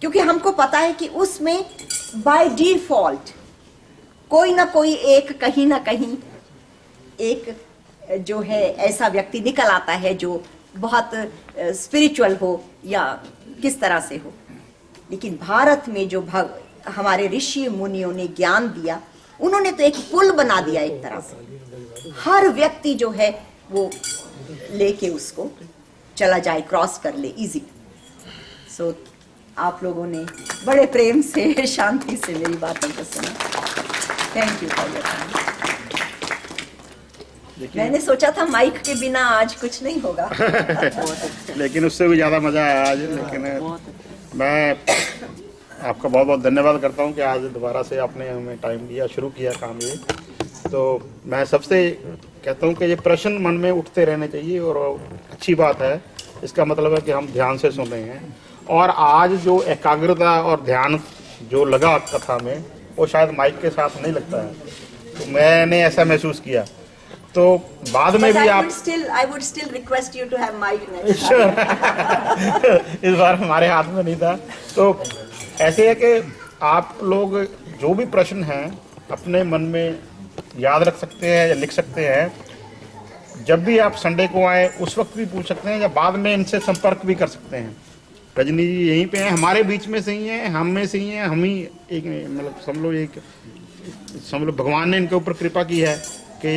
क्योंकि हमको पता है कि उसमें बाय डिफॉल्ट कोई ना कोई एक, कहीं ना कहीं एक जो है ऐसा व्यक्ति निकल आता है जो बहुत स्पिरिचुअल हो या किस तरह से हो, लेकिन भारत में जो हमारे ऋषि मुनियों ने ज्ञान दिया, उन्होंने तो एक पुल बना दिया एक तरह से। हर व्यक्ति जो है वो लेके उसको चला जाए, क्रॉस कर ले इजी। सो आप लोगों ने बड़े प्रेम से, शांति से मेरी बातों को सुना। Thank you for your time. मैंने सोचा था माइक के बिना आज कुछ नहीं होगा। लेकिन उससे भी ज़्यादा मज़ा आया आज। लेकिन मैं आपका बहुत बहुत धन्यवाद करता हूँ कि आज दोबारा से आपने हमें टाइम दिया, शुरू किया काम ये। तो मैं सबसे कहता हूँ कि ये प्रश्न मन में उठते रहने चाहिए और अच्छी बात है। इसका मतलब है कि हम ध्यान से सुन रहे हैं, और आज जो एकाग्रता और ध्यान जो लगा कथा में, वो शायद माइक के साथ नहीं लगता है। तो मैंने ऐसा महसूस किया। तो बाद में भी आप I would still request you to have mic next Sure. time. इस बार हमारे हाथ में नहीं था। तो ऐसे है कि आप लोग जो भी प्रश्न हैं अपने मन में याद रख सकते हैं या लिख सकते हैं। जब भी आप संडे को आए उस वक्त भी पूछ सकते हैं, या बाद में इनसे संपर्क भी कर सकते हैं। रजनी जी यहीं पे हैं, हमारे बीच में से ही हैं, हम में से ही हैं। हम ही एक मतलब समझ लो भगवान ने इनके ऊपर कृपा की है कि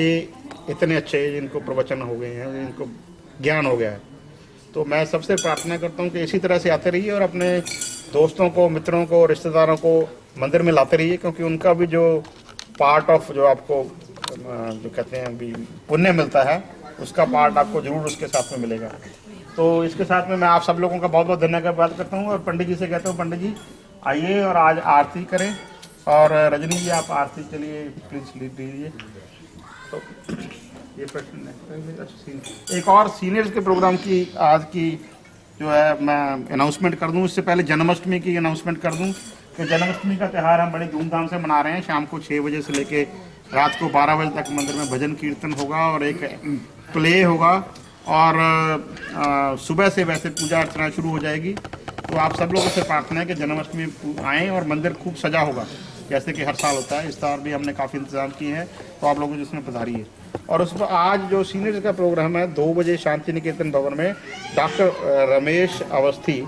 इतने अच्छे इनको प्रवचन हो गए हैं, इनको ज्ञान हो गया है। तो मैं सबसे प्रार्थना करता हूँ कि इसी तरह से आते रहिए और अपने दोस्तों को, मित्रों को, रिश्तेदारों को मंदिर में लाते रहिए, क्योंकि उनका भी जो पार्ट ऑफ जो आपको जो कहते हैं अभी पुण्य मिलता है, उसका पार्ट आपको जरूर उसके साथ में मिलेगा। तो इसके साथ में मैं आप सब लोगों का बहुत बहुत धन्यवाद करता हूँ, और पंडित जी से कहता हूँ, पंडित जी आइए और आज आरती करें। और रजनी जी आप आरती के लिए प्लीज लीड दीजिए। तो ये प्रश्न है। एक और सीनियर्स के प्रोग्राम की आज की जो है मैं अनाउंसमेंट कर दूं। इससे पहले जन्माष्टमी की अनाउंसमेंट कर दूं कि जन्माष्टमी का त्यौहार हम बड़ी धूमधाम से मना रहे हैं। शाम को 6 बजे से लेके रात को 12 बजे तक मंदिर में भजन कीर्तन होगा और एक प्ले होगा, और सुबह से वैसे पूजा अर्चना शुरू हो जाएगी। तो आप सब लोगों से प्रार्थना है कि जन्माष्टमी आएँ, और मंदिर खूब सजा होगा जैसे कि हर साल होता है। इस बार भी हमने काफ़ी इंतजाम किए हैं, तो आप लोगों जिसमें पधारिए। और उस पर आज जो सीनियर्स का प्रोग्राम है 2 बजे शांति निकेतन भवन में डॉक्टर रमेश अवस्थी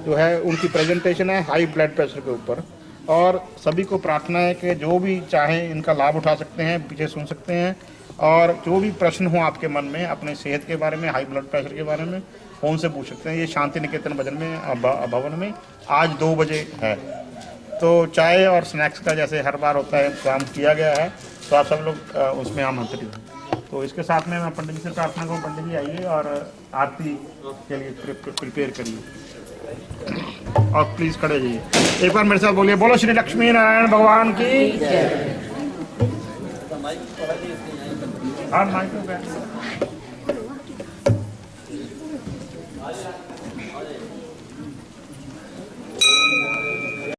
जो है उनकी प्रेजेंटेशन है हाई ब्लड प्रेशर के ऊपर। और सभी को प्रार्थना है कि जो भी चाहें इनका लाभ उठा सकते हैं, पीछे सुन सकते हैं, और जो भी प्रश्न हो आपके मन में अपने सेहत के बारे में, हाई ब्लड प्रेशर के बारे में, फ़ोन से पूछ सकते हैं। ये शांति निकेतन भवन में आज 2 बजे है। तो चाय और स्नैक्स का जैसे हर बार होता है इंतजाम किया गया है, तो आप सब लोग उसमें आमंत्रित हैं। तो इसके साथ में मैं पंडित जी से प्रार्थना करूँ, पंडित जी आइए और आरती के लिए प्रिपेयर करिए। और प्लीज खड़े जाइए। एक बार मेरे साथ बोलिए, बोलो श्री लक्ष्मी नारायण भगवान की। हाँ माइक